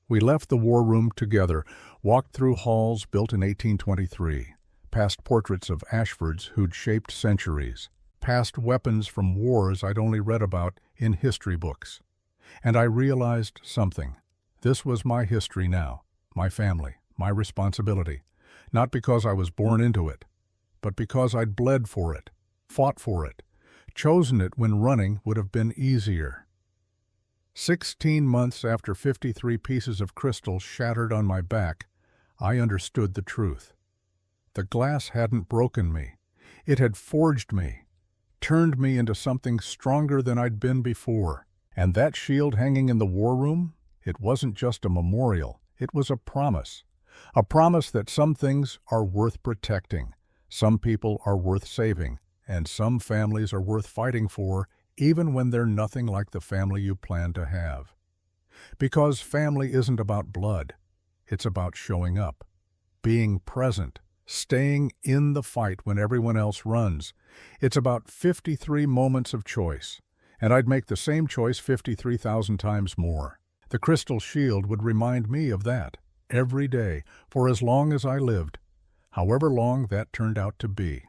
We left the war room together, walked through halls built in 1823, past portraits of Ashfords who'd shaped centuries, past weapons from wars I'd only read about in history books. And I realized something. This was my history now, my family, my responsibility. Not because I was born into it, but because I'd bled for it, fought for it, chosen it when running would have been easier. 16 months after 53 pieces of crystal shattered on my back, I understood the truth. The glass hadn't broken me. It had forged me, turned me into something stronger than I'd been before. And that shield hanging in the war room, it wasn't just a memorial, it was a promise. A promise that some things are worth protecting, some people are worth saving, and some families are worth fighting for, even when they're nothing like the family you plan to have. Because family isn't about blood, it's about showing up, being present, staying in the fight when everyone else runs. It's about 53 moments of choice, and I'd make the same choice 53,000 times more. The crystal shield would remind me of that every day for as long as I lived, however long that turned out to be.